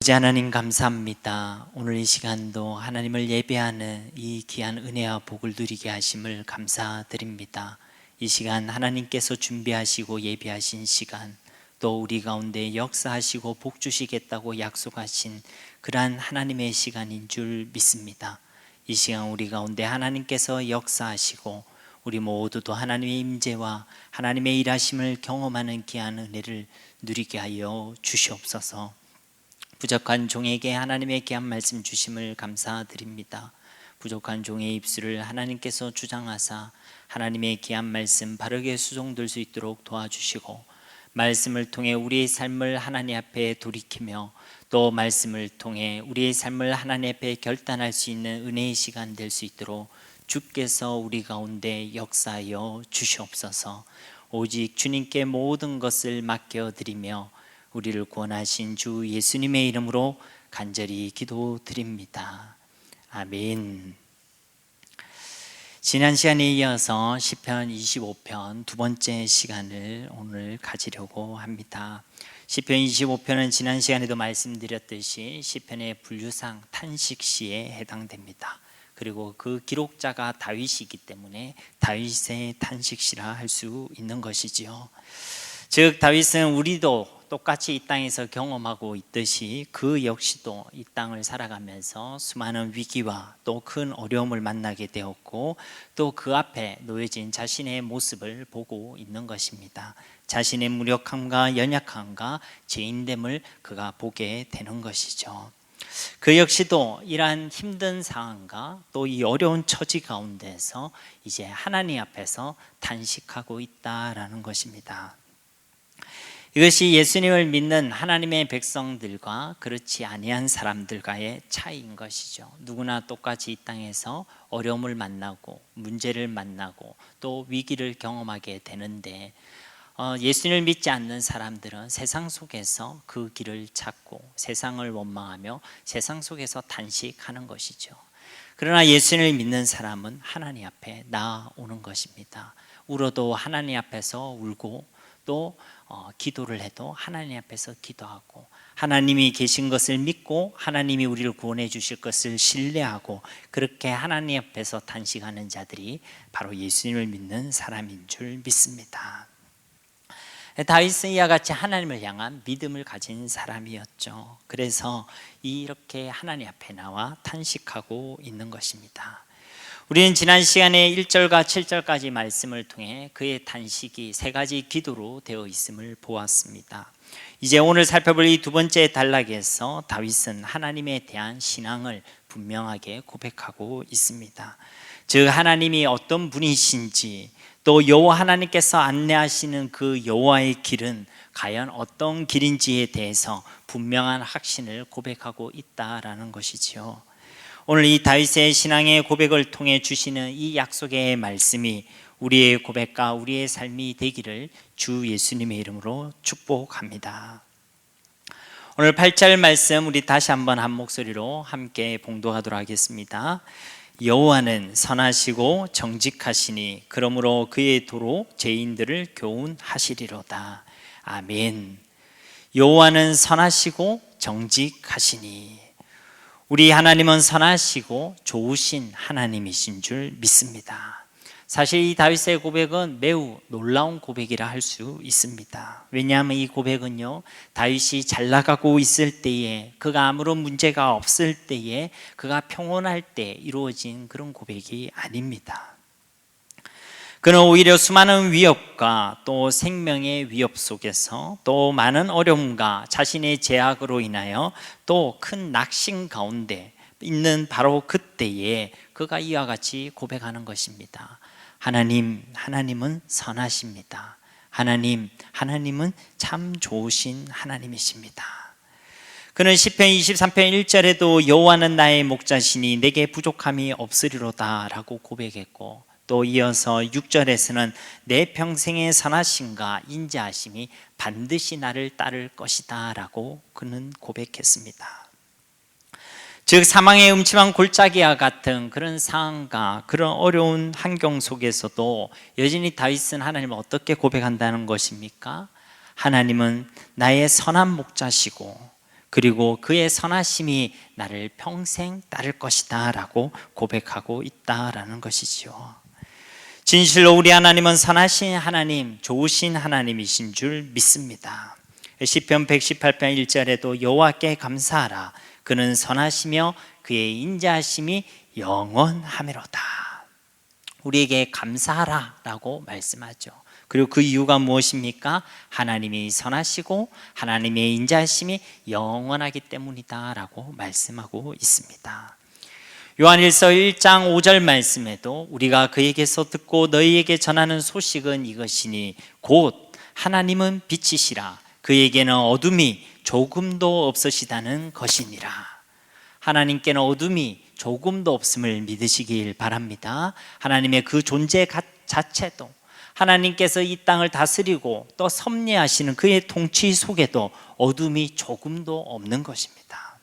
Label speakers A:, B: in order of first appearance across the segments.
A: 아버지 하나님 감사합니다. 오늘 이 시간도 하나님을 예배하는 이 귀한 은혜와 복을 누리게 하심을 감사드립니다. 이 시간 하나님께서 준비하시고 예배하신 시간, 또 우리 가운데 역사하시고 복 주시겠다고 약속하신 그러한 하나님의 시간인 줄 믿습니다. 이 시간 우리 가운데 하나님께서 역사하시고 우리 모두도 하나님의 임재와 하나님의 일하심을 경험하는 귀한 은혜를 누리게 하여 주시옵소서. 부족한 종에게 하나님의 귀한 말씀 주심을 감사드립니다. 부족한 종의 입술을 하나님께서 주장하사 하나님의 귀한 말씀 바르게 수종될 수 있도록 도와주시고, 말씀을 통해 우리의 삶을 하나님 앞에 돌이키며 또 말씀을 통해 우리의 삶을 하나님 앞에 결단할 수 있는 은혜의 시간 될 수 있도록 주께서 우리 가운데 역사하여 주시옵소서. 오직 주님께 모든 것을 맡겨드리며 우리를 구원하신 주 예수님의 이름으로 간절히 기도드립니다. 아멘. 지난 시간에 이어서 시편 25편 두 번째 시간을 오늘 가지려고 합니다. 시편 25편은 지난 시간에도 말씀드렸듯이 시편의 분류상 탄식시에 해당됩니다. 그리고 그 기록자가 다윗이기 때문에 다윗의 탄식시라 할 수 있는 것이지요. 즉 다윗은 우리도 똑같이 이 땅에서 경험하고 있듯이 그 역시도 이 땅을 살아가면서 수많은 위기와 또 큰 어려움을 만나게 되었고, 또 그 앞에 놓여진 자신의 모습을 보고 있는 것입니다. 자신의 무력함과 연약함과 죄인됨을 그가 보게 되는 것이죠. 그 역시도 이러한 힘든 상황과 또 이 어려운 처지 가운데서 이제 하나님 앞에서 탄식하고 있다라는 것입니다. 이것이 예수님을 믿는 하나님의 백성들과 그렇지 아니한 사람들과의 차이인 것이죠. 누구나 똑같이 이 땅에서 어려움을 만나고 문제를 만나고 또 위기를 경험하게 되는데, 예수님을 믿지 않는 사람들은 세상 속에서 그 길을 찾고 세상을 원망하며 세상 속에서 탄식하는 것이죠. 그러나 예수님을 믿는 사람은 하나님 앞에 나아오는 것입니다. 울어도 하나님 앞에서 울고, 또 기도를 해도 하나님 앞에서 기도하고, 하나님이 계신 것을 믿고 하나님이 우리를 구원해 주실 것을 신뢰하고, 그렇게 하나님 앞에서 탄식하는 자들이 바로 예수님을 믿는 사람인 줄 믿습니다. 다윗은 이와 같이 하나님을 향한 믿음을 가진 사람이었죠. 그래서 이렇게 하나님 앞에 나와 탄식하고 있는 것입니다. 우리는 지난 시간에 1절과 7절까지 말씀을 통해 그의 탄식이 세 가지 기도로 되어 있음을 보았습니다. 이제 오늘 살펴볼 이 두 번째 단락에서 다윗은 하나님에 대한 신앙을 분명하게 고백하고 있습니다. 즉 하나님이 어떤 분이신지, 또 여호와 하나님께서 안내하시는 그 여호와의 길은 과연 어떤 길인지에 대해서 분명한 확신을 고백하고 있다라는 것이지요. 오늘 이 다윗의 신앙의 고백을 통해 주시는 이 약속의 말씀이 우리의 고백과 우리의 삶이 되기를 주 예수님의 이름으로 축복합니다. 오늘 8절 말씀 우리 다시 한번 한 목소리로 함께 봉독하도록 하겠습니다. 여호와는 선하시고 정직하시니 그러므로 그의 도로 죄인들을 교훈하시리로다. 아멘. 여호와는 선하시고 정직하시니, 우리 하나님은 선하시고 좋으신 하나님이신 줄 믿습니다. 사실 이 다윗의 고백은 매우 놀라운 고백이라 할 수 있습니다. 왜냐하면 이 고백은요, 다윗이 잘 나가고 있을 때에, 그가 아무런 문제가 없을 때에, 그가 평온할 때 이루어진 그런 고백이 아닙니다. 그는 오히려 수많은 위협과 또 생명의 위협 속에서, 또 많은 어려움과 자신의 제약으로 인하여 또 큰 낙심 가운데 있는 바로 그때에 그가 이와 같이 고백하는 것입니다. 하나님은 선하십니다. 하나님은 참 좋으신 하나님이십니다. 그는 시편 23편 1절에도 여호와는 나의 목자시니 내게 부족함이 없으리로다 라고 고백했고, 또 이어서 6절에서는 내 평생의 선하심과 인자하심이 반드시 나를 따를 것이다 라고 그는 고백했습니다. 즉 사망의 음침한 골짜기와 같은 그런 상황과 그런 어려운 환경 속에서도 여전히 다윗은 하나님을 어떻게 고백한다는 것입니까? 하나님은 나의 선한 목자시고 그리고 그의 선하심이 나를 평생 따를 것이다 라고 고백하고 있다라는 것이지요. 진실로 우리 하나님은 선하신 하나님, 좋으신 하나님이신 줄 믿습니다. 시편 118편 1절에도 여호와께 감사하라, 그는 선하시며 그의 인자하심이 영원하미로다. 우리에게 감사하라 라고 말씀하죠. 그리고 그 이유가 무엇입니까? 하나님이 선하시고 하나님의 인자하심이 영원하기 때문이다 라고 말씀하고 있습니다. 요한일서 1장 5절 말씀에도 우리가 그에게서 듣고 너희에게 전하는 소식은 이것이니 곧 하나님은 빛이시라, 그에게는 어둠이 조금도 없으시다는 것이니라. 하나님께는 어둠이 조금도 없음을 믿으시길 바랍니다. 하나님의 그 존재 자체도, 하나님께서 이 땅을 다스리고 또 섭리하시는 그의 통치 속에도 어둠이 조금도 없는 것입니다.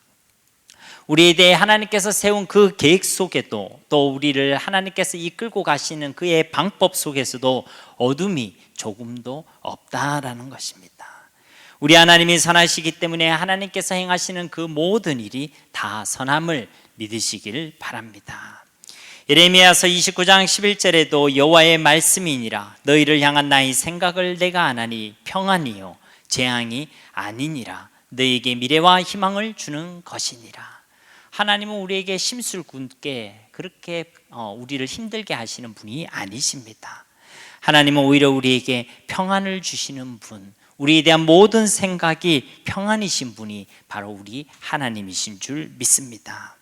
A: 우리에 대해 하나님께서 세운 그 계획 속에도, 또 우리를 하나님께서 이끌고 가시는 그의 방법 속에서도 어둠이 조금도 없다라는 것입니다. 우리 하나님이 선하시기 때문에 하나님께서 행하시는 그 모든 일이 다 선함을 믿으시길 바랍니다. 예레미야서 29장 11절에도 여호와의 말씀이니라, 너희를 향한 나의 생각을 내가 아나니 평안이요 재앙이 아니니라, 너희에게 미래와 희망을 주는 것이니라. 하나님은 우리에게 심술궂게 그렇게 우리를 힘들게 하시는 분이 아니십니다. 하나님은 오히려 우리에게 평안을 주시는 분, 우리에 대한 모든 생각이 평안이신 분이 바로 우리 하나님이신 줄 믿습니다.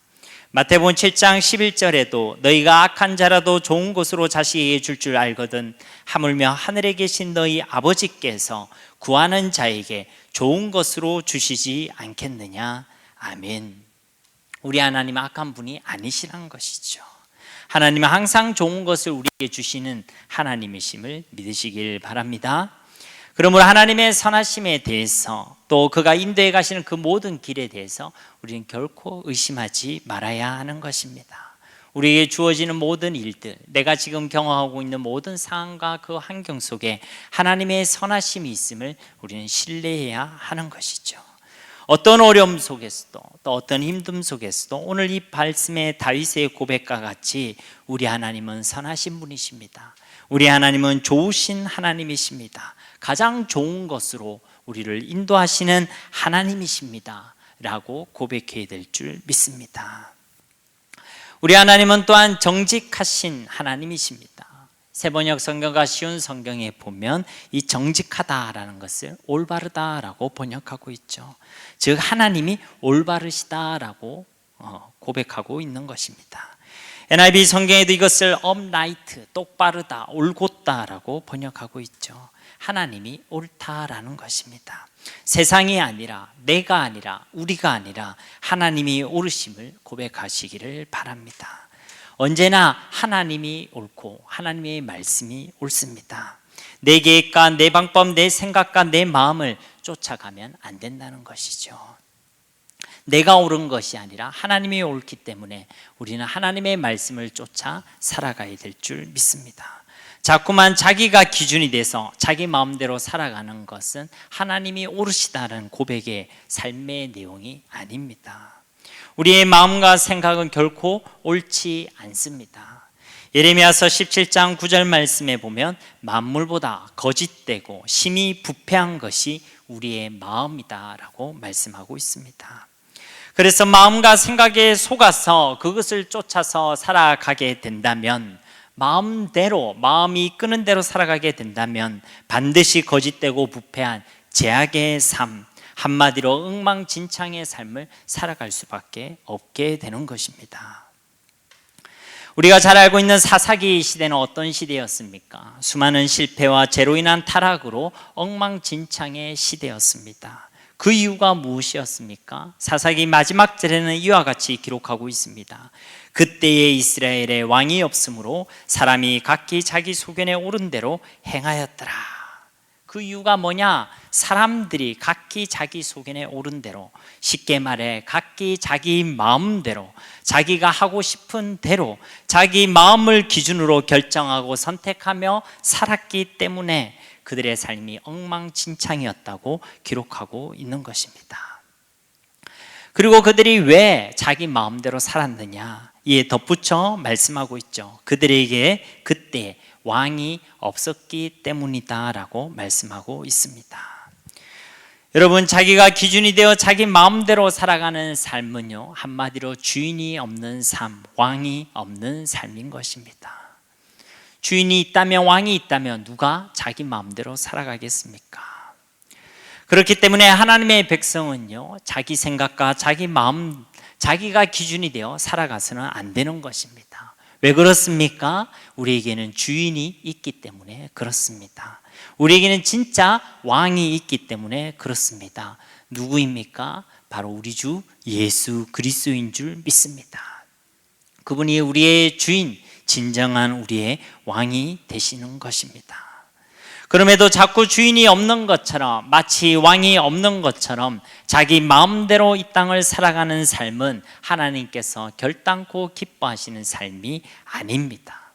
A: 마태복음 7장 11절에도 너희가 악한 자라도 좋은 것으로 자식에게 줄 줄 알거든 하물며 하늘에 계신 너희 아버지께서 구하는 자에게 좋은 것으로 주시지 않겠느냐. 아멘. 우리 하나님은 악한 분이 아니시라는 것이죠. 하나님은 항상 좋은 것을 우리에게 주시는 하나님이심을 믿으시길 바랍니다. 그러므로 하나님의 선하심에 대해서, 또 그가 인도해 가시는 그 모든 길에 대해서 우리는 결코 의심하지 말아야 하는 것입니다. 우리에게 주어지는 모든 일들, 내가 지금 경험하고 있는 모든 상황과 그 환경 속에 하나님의 선하심이 있음을 우리는 신뢰해야 하는 것이죠. 어떤 어려움 속에서도, 또 어떤 힘듦 속에서도 오늘 이 말씀의 다윗의 고백과 같이 우리 하나님은 선하신 분이십니다. 우리 하나님은 좋으신 하나님이십니다. 가장 좋은 것으로 우리를 인도하시는 하나님이십니다 라고 고백해야 될 줄 믿습니다. 우리 하나님은 또한 정직하신 하나님이십니다. 세번역 성경과 쉬운 성경에 보면 이 정직하다라는 것을 올바르다라고 번역하고 있죠. 즉 하나님이 올바르시다라고 고백하고 있는 것입니다. NIV 성경에도 이것을 upright, 똑바르다, 올곧다라고 번역하고 있죠. 하나님이 옳다라는 것입니다. 세상이 아니라, 내가 아니라, 우리가 아니라 하나님이 옳으심을 고백하시기를 바랍니다. 언제나 하나님이 옳고 하나님의 말씀이 옳습니다. 내 계획과 내 방법, 내 생각과 내 마음을 쫓아가면 안 된다는 것이죠. 내가 옳은 것이 아니라 하나님이 옳기 때문에 우리는 하나님의 말씀을 쫓아 살아가야 될 줄 믿습니다. 자꾸만 자기가 기준이 돼서 자기 마음대로 살아가는 것은 하나님이 옳으시다는 고백의 삶의 내용이 아닙니다. 우리의 마음과 생각은 결코 옳지 않습니다. 예레미야서 17장 9절 말씀에 보면 만물보다 거짓되고 심히 부패한 것이 우리의 마음이다 라고 말씀하고 있습니다. 그래서 마음과 생각에 속아서 그것을 쫓아서 살아가게 된다면, 마음대로, 마음이 이끄는 대로 살아가게 된다면 반드시 거짓되고 부패한 제약의 삶, 한마디로 엉망진창의 삶을 살아갈 수밖에 없게 되는 것입니다. 우리가 잘 알고 있는 사사기 시대는 어떤 시대였습니까? 수많은 실패와 죄로 인한 타락으로 엉망진창의 시대였습니다. 그 이유가 무엇이었습니까? 사사기 마지막 절에는 이와 같이 기록하고 있습니다. 그때에 이스라엘의 왕이 없으므로 사람이 각기 자기 소견에 오른 대로 행하였더라. 그 이유가 뭐냐? 사람들이 각기 자기 소견에 오른 대로, 쉽게 말해 각기 자기 마음대로, 자기가 하고 싶은 대로 자기 마음을 기준으로 결정하고 선택하며 살았기 때문에 그들의 삶이 엉망진창이었다고 기록하고 있는 것입니다. 그리고 그들이 왜 자기 마음대로 살았느냐, 이에 덧붙여 말씀하고 있죠. 그들에게 그때 왕이 없었기 때문이다 라고 말씀하고 있습니다. 여러분, 자기가 기준이 되어 자기 마음대로 살아가는 삶은요, 한마디로 주인이 없는 삶, 왕이 없는 삶인 것입니다. 주인이 있다면, 왕이 있다면 누가 자기 마음대로 살아가겠습니까? 그렇기 때문에 하나님의 백성은요, 자기 생각과 자기 마음, 자기가 기준이 되어 살아가서는 안 되는 것입니다. 왜 그렇습니까? 우리에게는 주인이 있기 때문에 그렇습니다. 우리에게는 진짜 왕이 있기 때문에 그렇습니다. 누구입니까? 바로 우리 주 예수 그리스도인 줄 믿습니다. 그분이 우리의 주인, 진정한 우리의 왕이 되시는 것입니다. 그럼에도 자꾸 주인이 없는 것처럼, 마치 왕이 없는 것처럼 자기 마음대로 이 땅을 살아가는 삶은 하나님께서 결단코 기뻐하시는 삶이 아닙니다.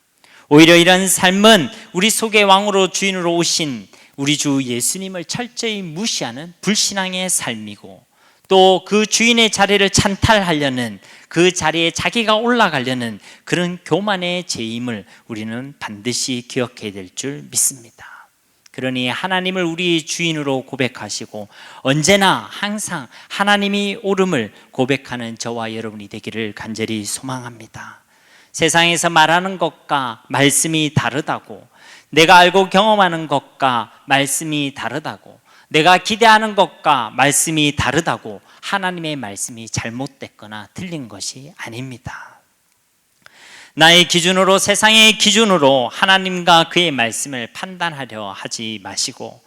A: 오히려 이런 삶은 우리 속의 왕으로 주인으로 오신 우리 주 예수님을 철저히 무시하는 불신앙의 삶이고, 또 그 주인의 자리를 찬탈하려는, 그 자리에 자기가 올라가려는 그런 교만의 죄임을 우리는 반드시 기억해야 될 줄 믿습니다. 그러니 하나님을 우리 주인으로 고백하시고 언제나 항상 하나님이 옳음을 고백하는 저와 여러분이 되기를 간절히 소망합니다. 세상에서 말하는 것과 말씀이 다르다고, 내가 알고 경험하는 것과 말씀이 다르다고, 내가 기대하는 것과 말씀이 다르다고 하나님의 말씀이 잘못됐거나 틀린 것이 아닙니다. 나의 기준으로, 세상의 기준으로 하나님과 그의 말씀을 판단하려 하지 마시고,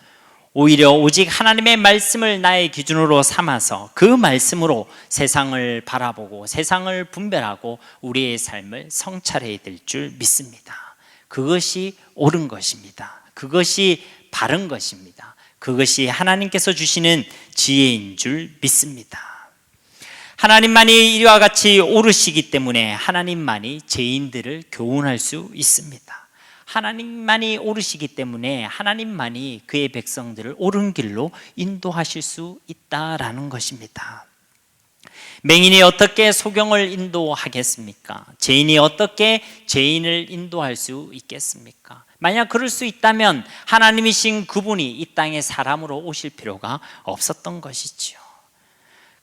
A: 오히려 오직 하나님의 말씀을 나의 기준으로 삼아서 그 말씀으로 세상을 바라보고 세상을 분별하고 우리의 삶을 성찰해야 될 줄 믿습니다. 그것이 옳은 것입니다. 그것이 바른 것입니다. 그것이 하나님께서 주시는 지혜인 줄 믿습니다. 하나님만이 이와 같이 옳으시기 때문에 하나님만이 죄인들을 교훈할 수 있습니다. 하나님만이 옳으시기 때문에 하나님만이 그의 백성들을 옳은 길로 인도하실 수 있다라는 것입니다. 맹인이 어떻게 소경을 인도하겠습니까? 죄인이 어떻게 죄인을 인도할 수 있겠습니까? 만약 그럴 수 있다면 하나님이신 그분이 이 땅에 사람으로 오실 필요가 없었던 것이지요.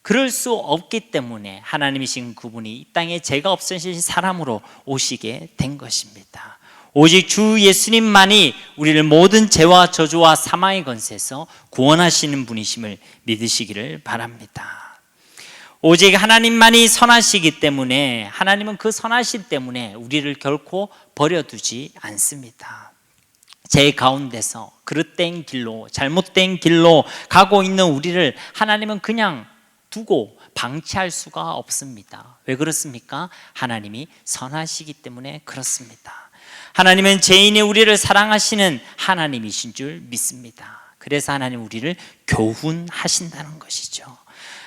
A: 그럴 수 없기 때문에 하나님이신 그분이 이 땅에 죄가 없으신 사람으로 오시게 된 것입니다. 오직 주 예수님만이 우리를 모든 죄와 저주와 사망의 권세에서 구원하시는 분이심을 믿으시기를 바랍니다. 오직 하나님만이 선하시기 때문에, 하나님은 그 선하심 때문에 우리를 결코 버려두지 않습니다. 죄 가운데서 그릇된 길로, 잘못된 길로 가고 있는 우리를 하나님은 그냥 두고 방치할 수가 없습니다. 왜 그렇습니까? 하나님이 선하시기 때문에 그렇습니다. 하나님은 죄인이 우리를 사랑하시는 하나님이신 줄 믿습니다. 그래서 하나님 우리를 교훈하신다는 것이죠.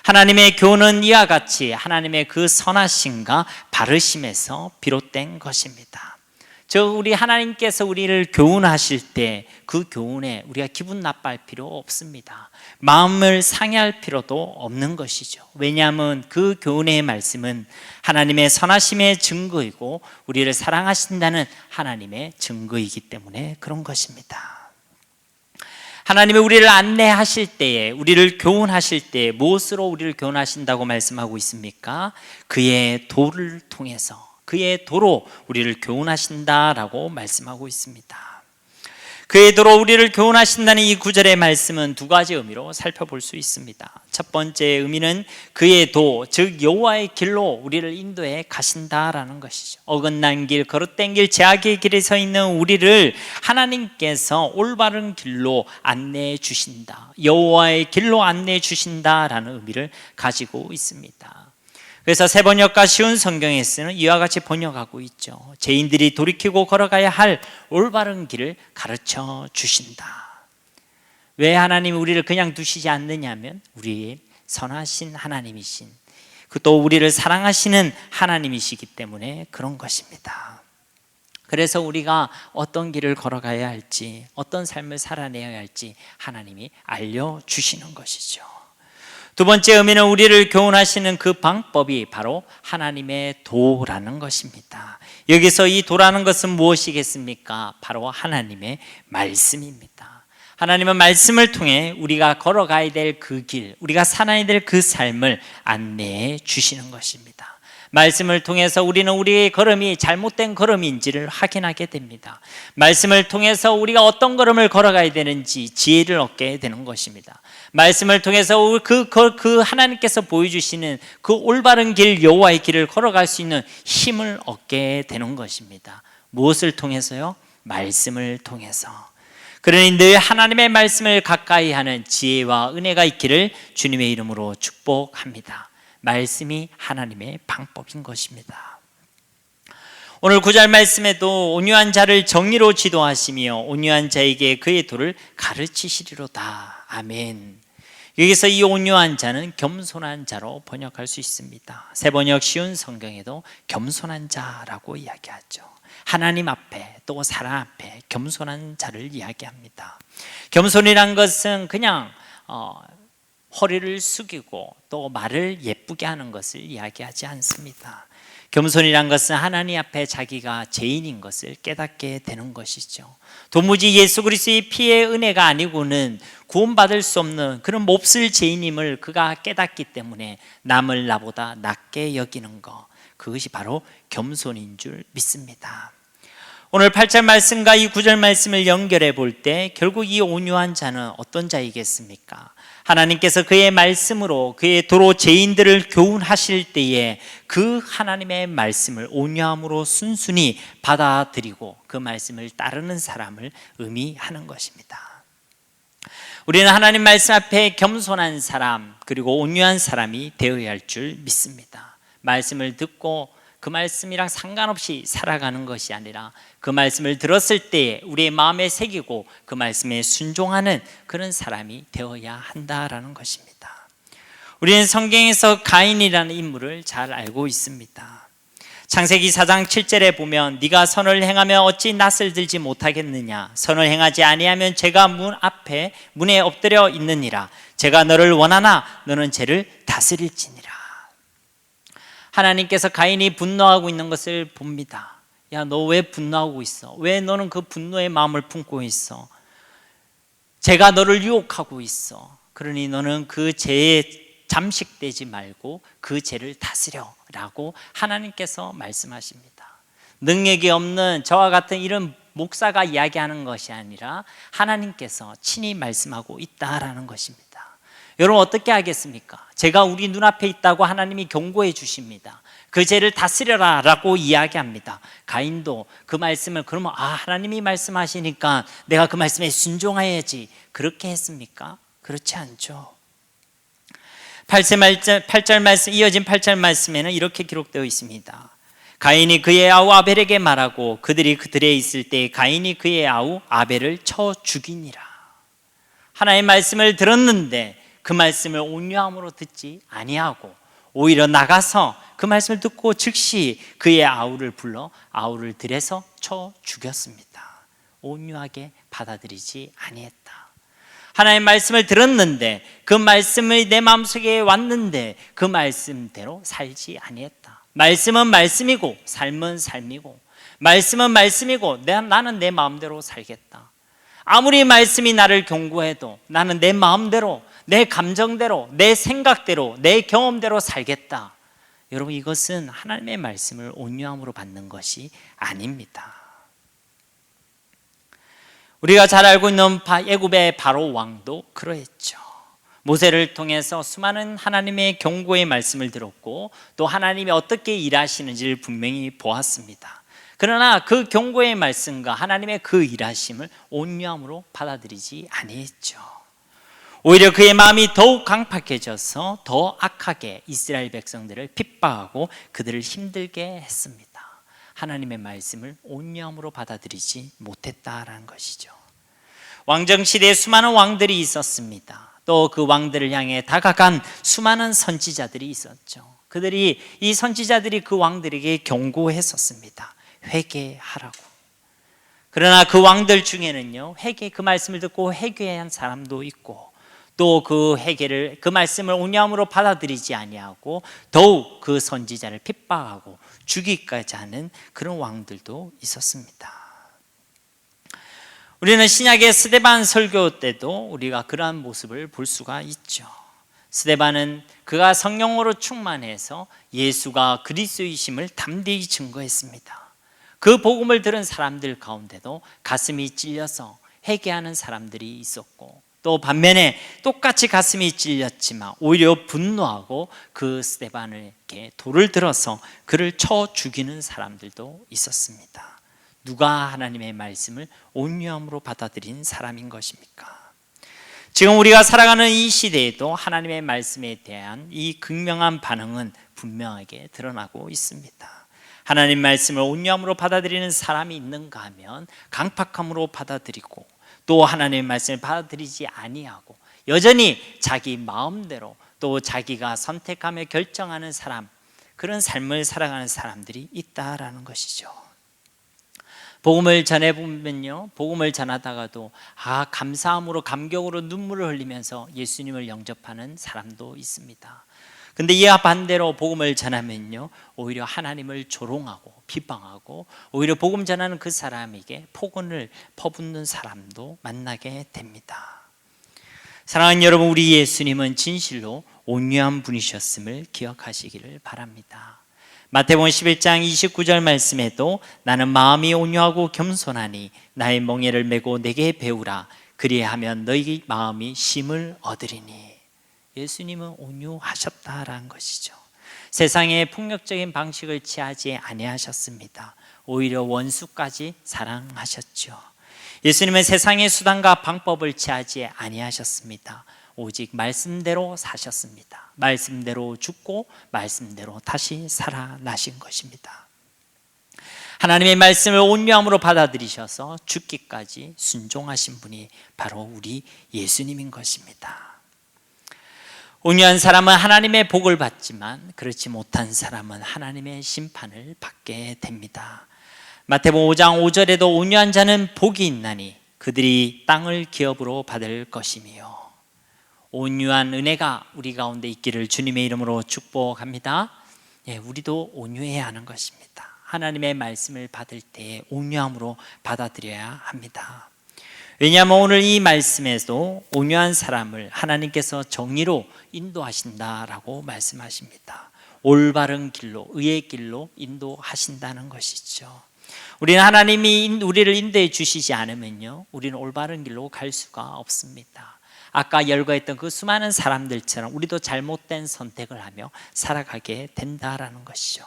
A: 하나님의 교훈은 이와 같이 하나님의 그 선하심과 바르심에서 비롯된 것입니다. 우리 하나님께서 우리를 교훈하실 때 그 교훈에 우리가 기분 나빠할 필요 없습니다. 마음을 상해할 필요도 없는 것이죠. 왜냐하면 그 교훈의 말씀은 하나님의 선하심의 증거이고 우리를 사랑하신다는 하나님의 증거이기 때문에 그런 것입니다. 하나님이 우리를 안내하실 때에, 우리를 교훈하실 때에 무엇으로 우리를 교훈하신다고 말씀하고 있습니까? 그의 도를 통해서, 그의 도로 우리를 교훈하신다라고 말씀하고 있습니다. 그의 도로 우리를 교훈하신다는 이 구절의 말씀은 두 가지 의미로 살펴볼 수 있습니다. 첫 번째 의미는 그의 도, 즉 여호와의 길로 우리를 인도해 가신다라는 것이죠. 어긋난 길, 거릇된 길, 죄악의 길에 서 있는 우리를 하나님께서 올바른 길로 안내해 주신다, 여호와의 길로 안내해 주신다라는 의미를 가지고 있습니다. 그래서 새 번역과 쉬운 성경에서는 이와 같이 번역하고 있죠. 죄인들이 돌이키고 걸어가야 할 올바른 길을 가르쳐 주신다. 왜 하나님이 우리를 그냥 두시지 않느냐면 우리의 선하신 하나님이신, 또 우리를 사랑하시는 하나님이시기 때문에 그런 것입니다. 그래서 우리가 어떤 길을 걸어가야 할지, 어떤 삶을 살아내야 할지 하나님이 알려주시는 것이죠. 두 번째 의미는 우리를 교훈하시는 그 방법이 바로 하나님의 도라는 것입니다. 여기서 이 도라는 것은 무엇이겠습니까? 바로 하나님의 말씀입니다. 하나님은 말씀을 통해 우리가 걸어가야 될 그 길, 우리가 살아야 될 그 삶을 안내해 주시는 것입니다. 말씀을 통해서 우리는 우리의 걸음이 잘못된 걸음인지를 확인하게 됩니다. 말씀을 통해서 우리가 어떤 걸음을 걸어가야 되는지 지혜를 얻게 되는 것입니다. 말씀을 통해서 그 하나님께서 보여주시는 그 올바른 길, 여호와의 길을 걸어갈 수 있는 힘을 얻게 되는 것입니다. 무엇을 통해서요? 말씀을 통해서. 그러니 늘 하나님의 말씀을 가까이 하는 지혜와 은혜가 있기를 주님의 이름으로 축복합니다. 말씀이 하나님의 방법인 것입니다. 오늘 9절 말씀에도 온유한 자를 정의로 지도하시며 온유한 자에게 그의 도를 가르치시리로다. 아멘. 여기서 이 온유한 자는 겸손한 자로 번역할 수 있습니다. 새 번역 쉬운 성경에도 겸손한 자라고 이야기하죠. 하나님 앞에 또 사람 앞에 겸손한 자를 이야기합니다. 겸손이란 것은 그냥 허리를 숙이고 또 말을 예쁘게 하는 것을 이야기하지 않습니다. 겸손이란 것은 하나님 앞에 자기가 죄인인 것을 깨닫게 되는 것이죠. 도무지 예수 그리스도의 피의 은혜가 아니고는 구원받을 수 없는 그런 몹쓸 죄인임을 그가 깨닫기 때문에 남을 나보다 낮게 여기는 것, 그것이 바로 겸손인 줄 믿습니다. 오늘 8절 말씀과 이 9절 말씀을 연결해 볼 때 결국 이 온유한 자는 어떤 자이겠습니까? 하나님께서 그의 말씀으로 그의 도로 죄인들을 교훈하실 때에 그 하나님의 말씀을 온유함으로 순순히 받아들이고 그 말씀을 따르는 사람을 의미하는 것입니다. 우리는 하나님 말씀 앞에 겸손한 사람 그리고 온유한 사람이 되어야 할 줄 믿습니다. 말씀을 듣고 그 말씀이랑 상관없이 살아가는 것이 아니라 그 말씀을 들었을 때 우리의 마음에 새기고 그 말씀에 순종하는 그런 사람이 되어야 한다라는 것입니다. 우리는 성경에서 가인이라는 인물을 잘 알고 있습니다. 창세기 4장 7절에 보면 네가 선을 행하면 어찌 낯을 들지 못하겠느냐, 선을 행하지 아니하면 죄가 문에 엎드려 있느니라. 제가 너를 원하나 너는 죄를 다스릴지니라. 하나님께서 가인이 분노하고 있는 것을 봅니다. 야, 너 왜 분노하고 있어? 왜 너는 그 분노의 마음을 품고 있어? 죄가 너를 유혹하고 있어. 그러니 너는 그 죄에 잠식되지 말고 그 죄를 다스려 라고 하나님께서 말씀하십니다. 능력이 없는 저와 같은 이런 목사가 이야기하는 것이 아니라 하나님께서 친히 말씀하고 있다라는 것입니다. 여러분 어떻게 하겠습니까? 죄가 우리 눈앞에 있다고 하나님이 경고해 주십니다. 그 죄를 다스려라 라고 이야기합니다. 가인도 그 말씀을 그러면 하나님이 말씀하시니까 내가 그 말씀에 순종해야지 그렇게 했습니까? 그렇지 않죠. 8절 말씀, 이어진 8절 말씀에는 이렇게 기록되어 있습니다. 가인이 그의 아우 아벨에게 말하고 그들이 그들에 있을 때 가인이 그의 아우 아벨을 쳐 죽이니라. 하나님의 말씀을 들었는데 그 말씀을 온유함으로 듣지 아니하고 오히려 나가서 그 말씀을 듣고 즉시 그의 아우를 불러 아우를 들여서 쳐 죽였습니다. 온유하게 받아들이지 아니했다. 하나님의 말씀을 들었는데 그 말씀이 내 마음속에 왔는데 그 말씀대로 살지 아니했다. 말씀은 말씀이고 삶은 삶이고 말씀은 말씀이고 나는 내 마음대로 살겠다. 아무리 말씀이 나를 경고해도 나는 내 마음대로 내 감정대로 내 생각대로 내 경험대로 살겠다. 여러분 이것은 하나님의 말씀을 온유함으로 받는 것이 아닙니다. 우리가 잘 알고 있는 애굽의 바로 왕도 그러했죠. 모세를 통해서 수많은 하나님의 경고의 말씀을 들었고 또 하나님이 어떻게 일하시는지를 분명히 보았습니다. 그러나 그 경고의 말씀과 하나님의 그 일하심을 온유함으로 받아들이지 아니했죠. 오히려 그의 마음이 더욱 강팍해져서 더 악하게 이스라엘 백성들을 핍박하고 그들을 힘들게 했습니다. 하나님의 말씀을 온유함으로 받아들이지 못했다라는 것이죠. 왕정시대에 수많은 왕들이 있었습니다. 또 그 왕들을 향해 다가간 수많은 선지자들이 있었죠. 이 선지자들이 그 왕들에게 경고했었습니다. 회개하라고. 그러나 그 왕들 중에는요, 그 말씀을 듣고 회개한 사람도 있고 또 그 회개를, 그 말씀을 온유함으로 받아들이지 아니하고 더욱 그 선지자를 핍박하고 죽이기까지 하는 그런 왕들도 있었습니다. 우리는 신약의 스데반 설교 때도 우리가 그러한 모습을 볼 수가 있죠. 스데반은 그가 성령으로 충만해서 예수가 그리스도이심을 담대히 증거했습니다. 그 복음을 들은 사람들 가운데도 가슴이 찔려서 회개하는 사람들이 있었고, 또 반면에 똑같이 가슴이 찔렸지만 오히려 분노하고 그 스데반에게 돌을 들어서 그를 쳐 죽이는 사람들도 있었습니다. 누가 하나님의 말씀을 온유함으로 받아들인 사람인 것입니까? 지금 우리가 살아가는 이 시대에도 하나님의 말씀에 대한 이 극명한 반응은 분명하게 드러나고 있습니다. 하나님 말씀을 온유함으로 받아들이는 사람이 있는가 하면 강팍함으로 받아들이고, 또 하나님의 말씀을 받아들이지 아니하고 여전히 자기 마음대로 또 자기가 선택하며 결정하는 사람, 그런 삶을 살아가는 사람들이 있다라는 것이죠. 복음을 전해보면요, 복음을 전하다가도 감사함으로, 감격으로 눈물을 흘리면서 예수님을 영접하는 사람도 있습니다. 근데 이와 반대로 복음을 전하면요, 오히려 하나님을 조롱하고 비방하고 오히려 복음 전하는 그 사람에게 폭언을 퍼붓는 사람도 만나게 됩니다. 사랑하는 여러분, 우리 예수님은 진실로 온유한 분이셨음을 기억하시기를 바랍니다. 마태복음 11장 29절 말씀에도 나는 마음이 온유하고 겸손하니 나의 멍에를 메고 내게 배우라. 그리하면 너희 마음이 쉼을 얻으리니. 예수님은 온유하셨다라는 것이죠. 세상의 폭력적인 방식을 취하지 아니하셨습니다. 오히려 원수까지 사랑하셨죠. 예수님은 세상의 수단과 방법을 취하지 아니하셨습니다. 오직 말씀대로 사셨습니다. 말씀대로 죽고 말씀대로 다시 살아나신 것입니다. 하나님의 말씀을 온유함으로 받아들이셔서 죽기까지 순종하신 분이 바로 우리 예수님인 것입니다. 온유한 사람은 하나님의 복을 받지만 그렇지 못한 사람은 하나님의 심판을 받게 됩니다. 마태복음 5장 5절에도 온유한 자는 복이 있나니 그들이 땅을 기업으로 받을 것이며, 온유한 은혜가 우리 가운데 있기를 주님의 이름으로 축복합니다. 우리도 온유해야 하는 것입니다. 하나님의 말씀을 받을 때 온유함으로 받아들여야 합니다. 왜냐하면 오늘 이 말씀에도 온유한 사람을 하나님께서 정의로 인도하신다라고 말씀하십니다. 올바른 길로, 의의 길로 인도하신다는 것이죠. 우리는 하나님이 우리를 인도해 주시지 않으면요, 우리는 올바른 길로 갈 수가 없습니다. 아까 열거했던 그 수많은 사람들처럼 우리도 잘못된 선택을 하며 살아가게 된다라는 것이죠.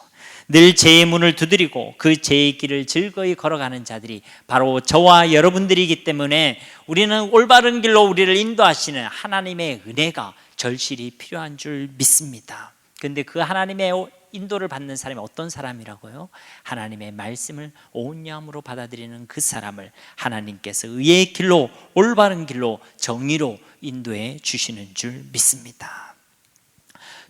A: 늘 죄의 문을 두드리고 그 죄의 길을 즐거이 걸어가는 자들이 바로 저와 여러분들이기 때문에 우리는 올바른 길로 우리를 인도하시는 하나님의 은혜가 절실히 필요한 줄 믿습니다. 그런데 그 하나님의 인도를 받는 사람이 어떤 사람이라고요? 하나님의 말씀을 온유함으로 받아들이는 그 사람을 하나님께서 의의 길로, 올바른 길로, 정의로 인도해 주시는 줄 믿습니다.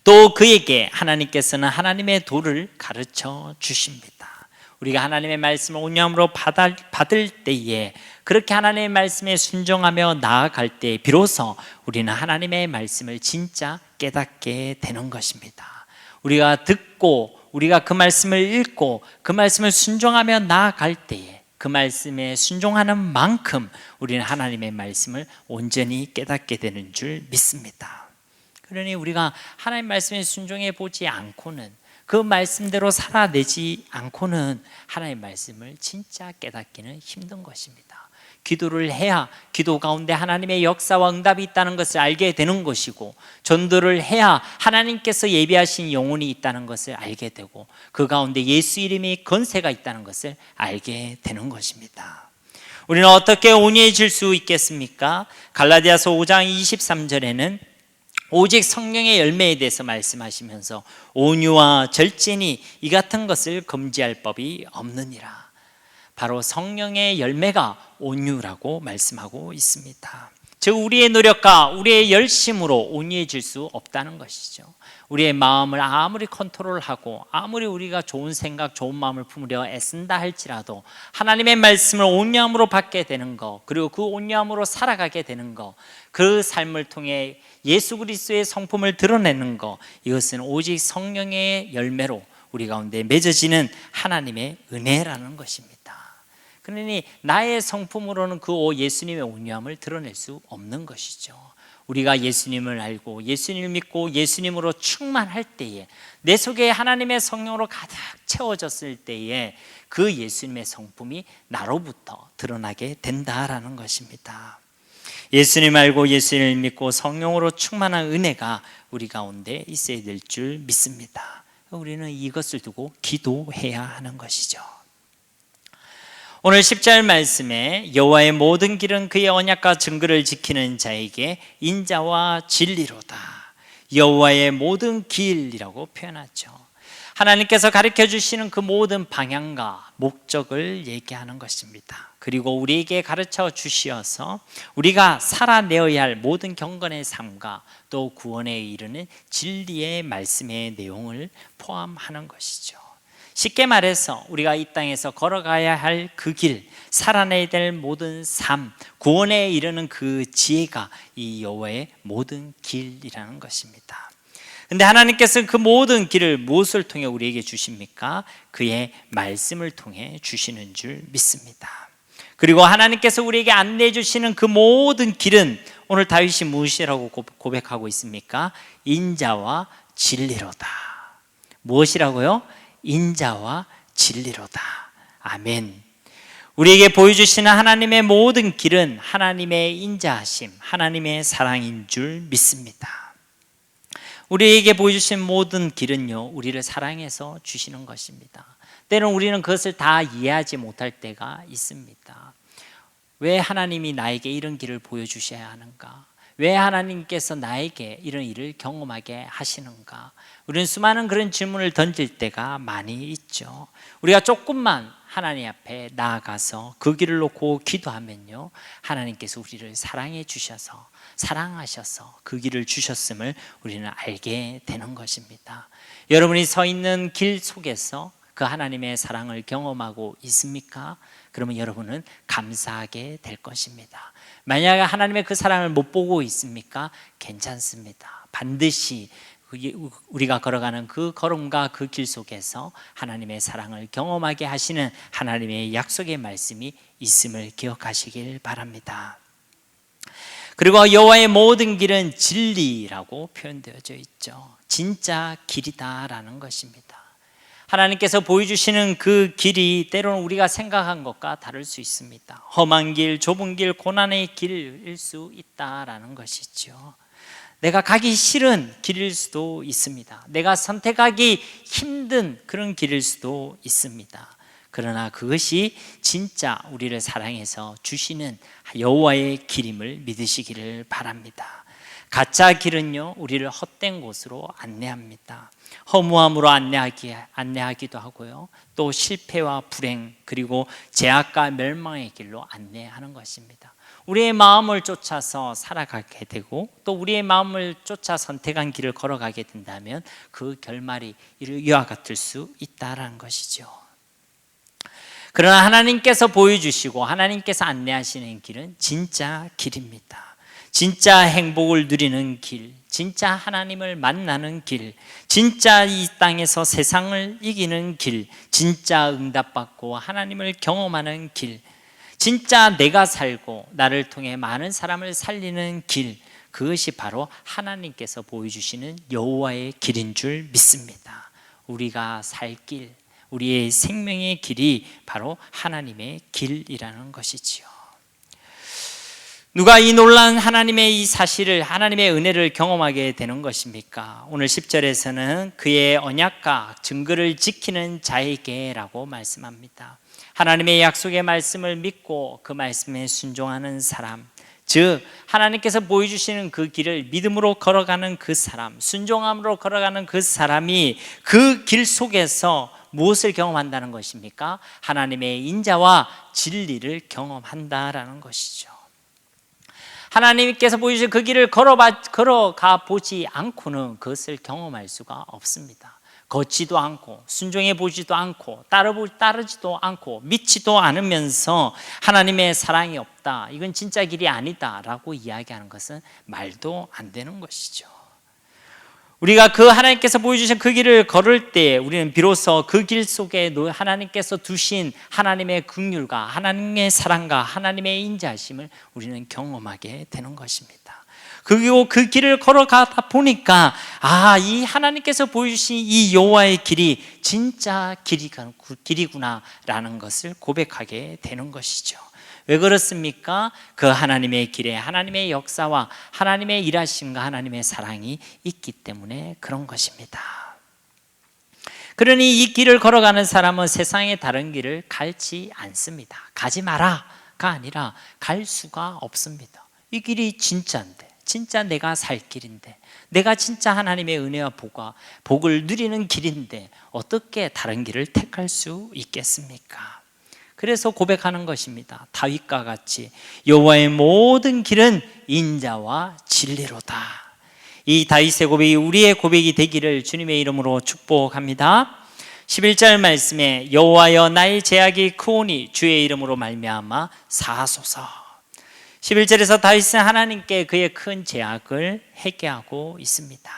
A: 또 그에게 하나님께서는 하나님의 도를 가르쳐 주십니다. 우리가 하나님의 말씀을 온유함으로 받을 때에, 그렇게 하나님의 말씀에 순종하며 나아갈 때 비로소 우리는 하나님의 말씀을 진짜 깨닫게 되는 것입니다. 우리가 듣고 우리가 그 말씀을 읽고 그 말씀을 순종하며 나아갈 때에 그 말씀에 순종하는 만큼 우리는 하나님의 말씀을 온전히 깨닫게 되는 줄 믿습니다. 그러니 우리가 하나님 말씀에 순종해 보지 않고는, 그 말씀대로 살아내지 않고는 하나님의 말씀을 진짜 깨닫기는 힘든 것입니다. 기도를 해야 기도 가운데 하나님의 역사와 응답이 있다는 것을 알게 되는 것이고, 전도를 해야 하나님께서 예비하신 영혼이 있다는 것을 알게 되고, 그 가운데 예수 이름의 권세가 있다는 것을 알게 되는 것입니다. 우리는 어떻게 온유해질 수 있겠습니까? 갈라디아서 5장 23절에는 오직 성령의 열매에 대해서 말씀하시면서 온유와 절제니 이 같은 것을 금지할 법이 없느니라. 바로 성령의 열매가 온유라고 말씀하고 있습니다. 즉 우리의 노력과 우리의 열심으로 온유해질 수 없다는 것이죠. 우리의 마음을 아무리 컨트롤하고 아무리 우리가 좋은 생각, 좋은 마음을 품으려 애쓴다 할지라도 하나님의 말씀을 온유함으로 받게 되는 것, 그리고 그 온유함으로 살아가게 되는 것, 그 삶을 통해 예수 그리스도의 성품을 드러내는 것, 이것은 오직 성령의 열매로 우리 가운데 맺어지는 하나님의 은혜라는 것입니다. 그러니 나의 성품으로는 그 예수님의 온유함을 드러낼 수 없는 것이죠. 우리가 예수님을 알고 예수님을 믿고 예수님으로 충만할 때에, 내 속에 하나님의 성령으로 가득 채워졌을 때에 그 예수님의 성품이 나로부터 드러나게 된다라는 것입니다. 예수님 알고 예수님을 믿고 성령으로 충만한 은혜가 우리 가운데 있어야 될 줄 믿습니다. 우리는 이것을 두고 기도해야 하는 것이죠. 오늘 10절 말씀에 여호와의 모든 길은 그의 언약과 증거를 지키는 자에게 인자와 진리로다. 여호와의 모든 길이라고 표현하죠. 하나님께서 가르쳐 주시는 그 모든 방향과 목적을 얘기하는 것입니다. 그리고 우리에게 가르쳐 주시어서 우리가 살아내어야 할 모든 경건의 삶과 또 구원에 이르는 진리의 말씀의 내용을 포함하는 것이죠. 쉽게 말해서 우리가 이 땅에서 걸어가야 할 그 길, 살아내야 될 모든 삶, 구원에 이르는 그 지혜가 이 여호와의 모든 길이라는 것입니다. 근데 하나님께서는 그 모든 길을 무엇을 통해 우리에게 주십니까? 그의 말씀을 통해 주시는 줄 믿습니다. 그리고 하나님께서 우리에게 안내해 주시는 그 모든 길은 오늘 다윗이 무엇이라고 고백하고 있습니까? 인자와 진리로다. 무엇이라고요? 인자와 진리로다. 아멘. 우리에게 보여주시는 하나님의 모든 길은 하나님의 인자하심, 하나님의 사랑인 줄 믿습니다. 우리에게 보여주신 모든 길은요, 우리를 사랑해서 주시는 것입니다. 때로는 우리는 그것을 다 이해하지 못할 때가 있습니다. 왜 하나님이 나에게 이런 길을 보여주셔야 하는가? 왜 하나님께서 나에게 이런 일을 경험하게 하시는가? 우리는 수많은 그런 질문을 던질 때가 많이 있죠. 우리가 조금만 하나님 앞에 나아가서 그 길을 놓고 기도하면요, 하나님께서 우리를 사랑해 주셔서, 사랑하셔서 그 길을 주셨음을 우리는 알게 되는 것입니다. 여러분이 서 있는 길 속에서 그 하나님의 사랑을 경험하고 있습니까? 그러면 여러분은 감사하게 될 것입니다. 만약에 하나님의 그 사랑을 못 보고 있습니까? 괜찮습니다. 반드시 우리가 걸어가는 그 걸음과 그 길 속에서 하나님의 사랑을 경험하게 하시는 하나님의 약속의 말씀이 있음을 기억하시길 바랍니다. 그리고 여호와의 모든 길은 진리라고 표현되어져 있죠. 진짜 길이다라는 것입니다. 하나님께서 보여주시는 그 길이 때로는 우리가 생각한 것과 다를 수 있습니다. 험한 길, 좁은 길, 고난의 길일 수 있다라는 것이죠. 내가 가기 싫은 길일 수도 있습니다. 내가 선택하기 힘든 그런 길일 수도 있습니다. 그러나 그것이 진짜 우리를 사랑해서 주시는 여호와의 길임을 믿으시기를 바랍니다. 가짜 길은요, 우리를 헛된 곳으로 안내합니다. 허무함으로 안내하기도 하고요, 또 실패와 불행, 그리고 제약과 멸망의 길로 안내하는 것입니다. 우리의 마음을 쫓아서 살아가게 되고 또 우리의 마음을 쫓아 선택한 길을 걸어가게 된다면 그 결말이 이와 같을 수 있다는 것이죠. 그러나 하나님께서 보여주시고 하나님께서 안내하시는 길은 진짜 길입니다. 진짜 행복을 누리는 길, 진짜 하나님을 만나는 길, 진짜 이 땅에서 세상을 이기는 길, 진짜 응답받고 하나님을 경험하는 길, 진짜 내가 살고 나를 통해 많은 사람을 살리는 길, 그것이 바로 하나님께서 보여주시는 여호와의 길인 줄 믿습니다. 우리가 살 길, 우리의 생명의 길이 바로 하나님의 길이라는 것이지요. 누가 이 놀라운 하나님의 이 사실을, 하나님의 은혜를 경험하게 되는 것입니까? 오늘 10절에서는 그의 언약과 증거를 지키는 자에게라고 말씀합니다. 하나님의 약속의 말씀을 믿고 그 말씀에 순종하는 사람, 즉 하나님께서 보여주시는 그 길을 믿음으로 걸어가는 그 사람, 순종함으로 걸어가는 그 사람이 그 길 속에서 무엇을 경험한다는 것입니까? 하나님의 인자와 진리를 경험한다라는 것이죠. 하나님께서 보여주신 그 길을 걸어가 보지 않고는 그것을 경험할 수가 없습니다. 걷지도 않고 순종해 보지도 않고 따르지도 않고 믿지도 않으면서 하나님의 사랑이 없다, 이건 진짜 길이 아니다 라고 이야기하는 것은 말도 안 되는 것이죠. 우리가 그 하나님께서 보여주신 그 길을 걸을 때 우리는 비로소 그 길 속에 하나님께서 두신 하나님의 긍휼과 하나님의 사랑과 하나님의 인자하심을 우리는 경험하게 되는 것입니다. 그리고 그 길을 걸어가다 보니까 이 하나님께서 보여주신 이 여호와의 길이 진짜 길이구나라는 것을 고백하게 되는 것이죠. 왜 그렇습니까? 그 하나님의 길에 하나님의 역사와 하나님의 일하심과 하나님의 사랑이 있기 때문에 그런 것입니다. 그러니 이 길을 걸어가는 사람은 세상의 다른 길을 가지 않습니다. 가지 마라가 아니라 갈 수가 없습니다. 이 길이 진짜인데, 진짜 내가 살 길인데, 내가 진짜 하나님의 은혜와 복을 누리는 길인데 어떻게 다른 길을 택할 수 있겠습니까? 그래서 고백하는 것입니다. 다윗과 같이 여호와의 모든 길은 인자와 진리로다. 이 다윗의 고백이 우리의 고백이 되기를 주님의 이름으로 축복합니다. 11절 말씀에 여호와여 나의 제약이 크오니 주의 이름으로 말미암아 사하소서. 11절에서 다윗은 하나님께 그의 큰 제약을 회개하고 있습니다.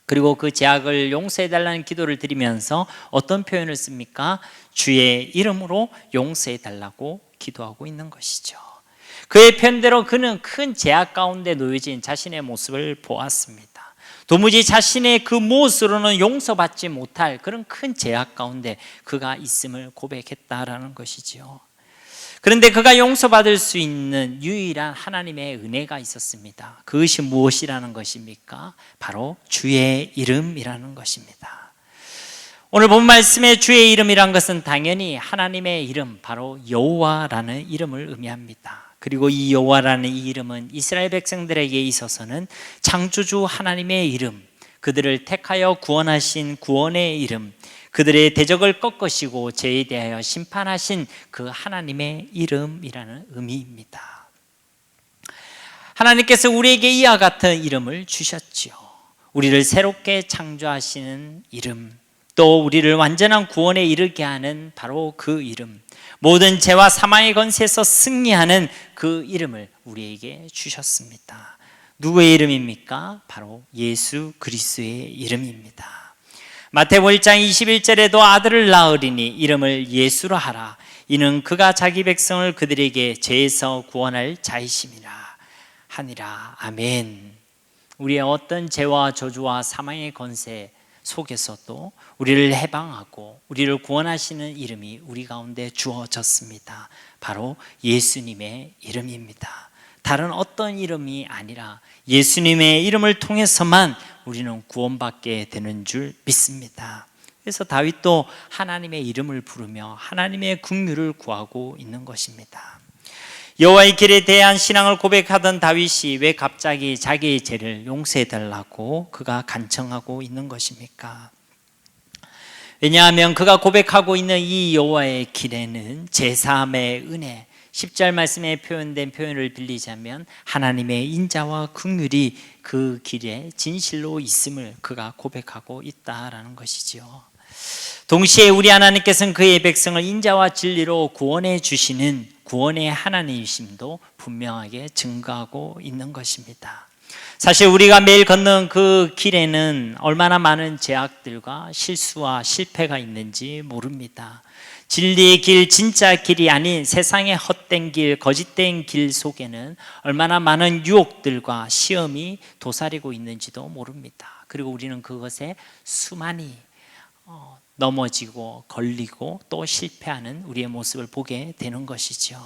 A: 그리고 그 제약을 용서해달라는 기도를 드리면서 어떤 표현을 씁니까? 주의 이름으로 용서해달라고 기도하고 있는 것이죠. 그의 편대로 그는 큰 제약 가운데 놓여진 자신의 모습을 보았습니다. 도무지 자신의 그 모습으로는 용서받지 못할 그런 큰 제약 가운데 그가 있음을 고백했다라는 것이죠. 그런데 그가 용서받을 수 있는 유일한 하나님의 은혜가 있었습니다. 그것이 무엇이라는 것입니까? 바로 주의 이름이라는 것입니다. 오늘 본 말씀의 주의 이름이란 것은 당연히 하나님의 이름, 바로 여호와라는 이름을 의미합니다. 그리고 이 여호와라는 이 이름은 이스라엘 백성들에게 있어서는 창조주 하나님의 이름, 그들을 택하여 구원하신 구원의 이름, 그들의 대적을 꺾으시고 죄에 대하여 심판하신 그 하나님의 이름이라는 의미입니다. 하나님께서 우리에게 이와 같은 이름을 주셨지요. 우리를 새롭게 창조하시는 이름, 또 우리를 완전한 구원에 이르게 하는 바로 그 이름, 모든 죄와 사망의 권세에서 승리하는 그 이름을 우리에게 주셨습니다. 누구의 이름입니까? 바로 예수 그리스도의 이름입니다. 마태복음 1장 21절에도 아들을 낳으리니 이름을 예수로 하라. 이는 그가 자기 백성을 그들에게 죄에서 구원할 자이심이라 하니라. 아멘. 우리의 어떤 죄와 저주와 사망의 권세 속에서도 우리를 해방하고 우리를 구원하시는 이름이 우리 가운데 주어졌습니다. 바로 예수님의 이름입니다. 다른 어떤 이름이 아니라 예수님의 이름을 통해서만 우리는 구원받게 되는 줄 믿습니다. 그래서 다윗도 하나님의 이름을 부르며 하나님의 긍휼을 구하고 있는 것입니다. 여호와의 길에 대한 신앙을 고백하던 다윗이 왜 갑자기 자기의 죄를 용서해달라고 그가 간청하고 있는 것입니까? 왜냐하면 그가 고백하고 있는 이 여호와의 길에는 제사함의 은혜, 10절 말씀에 표현된 표현을 빌리자면 하나님의 인자와 긍휼이 그 길에 진실로 있음을 그가 고백하고 있다라는 것이죠. 동시에 우리 하나님께서는 그의 백성을 인자와 진리로 구원해 주시는 구원의 하나님이심도 분명하게 증거하고 있는 것입니다. 사실 우리가 매일 걷는 그 길에는 얼마나 많은 제약들과 실수와 실패가 있는지 모릅니다. 진리의 길, 진짜 길이 아닌 세상의 헛된 길, 거짓된 길 속에는 얼마나 많은 유혹들과 시험이 도사리고 있는지도 모릅니다. 그리고 우리는 그것에 수많이 넘어지고 걸리고 또 실패하는 우리의 모습을 보게 되는 것이죠.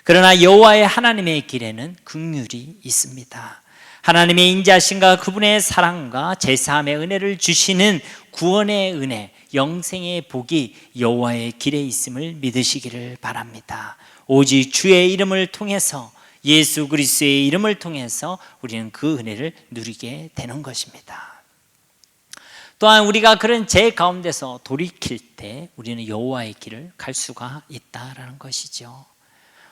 A: 그러나 여호와의 하나님의 길에는 긍휼이 있습니다. 하나님의 인자하심과 그분의 사랑과 제사함의 은혜를 주시는 구원의 은혜, 영생의 복이 여호와의 길에 있음을 믿으시기를 바랍니다. 오직 주의 이름을 통해서, 예수 그리스도의 이름을 통해서 우리는 그 은혜를 누리게 되는 것입니다. 또한 우리가 그런 죄 가운데서 돌이킬 때 우리는 여호와의 길을 갈 수가 있다라는 것이죠.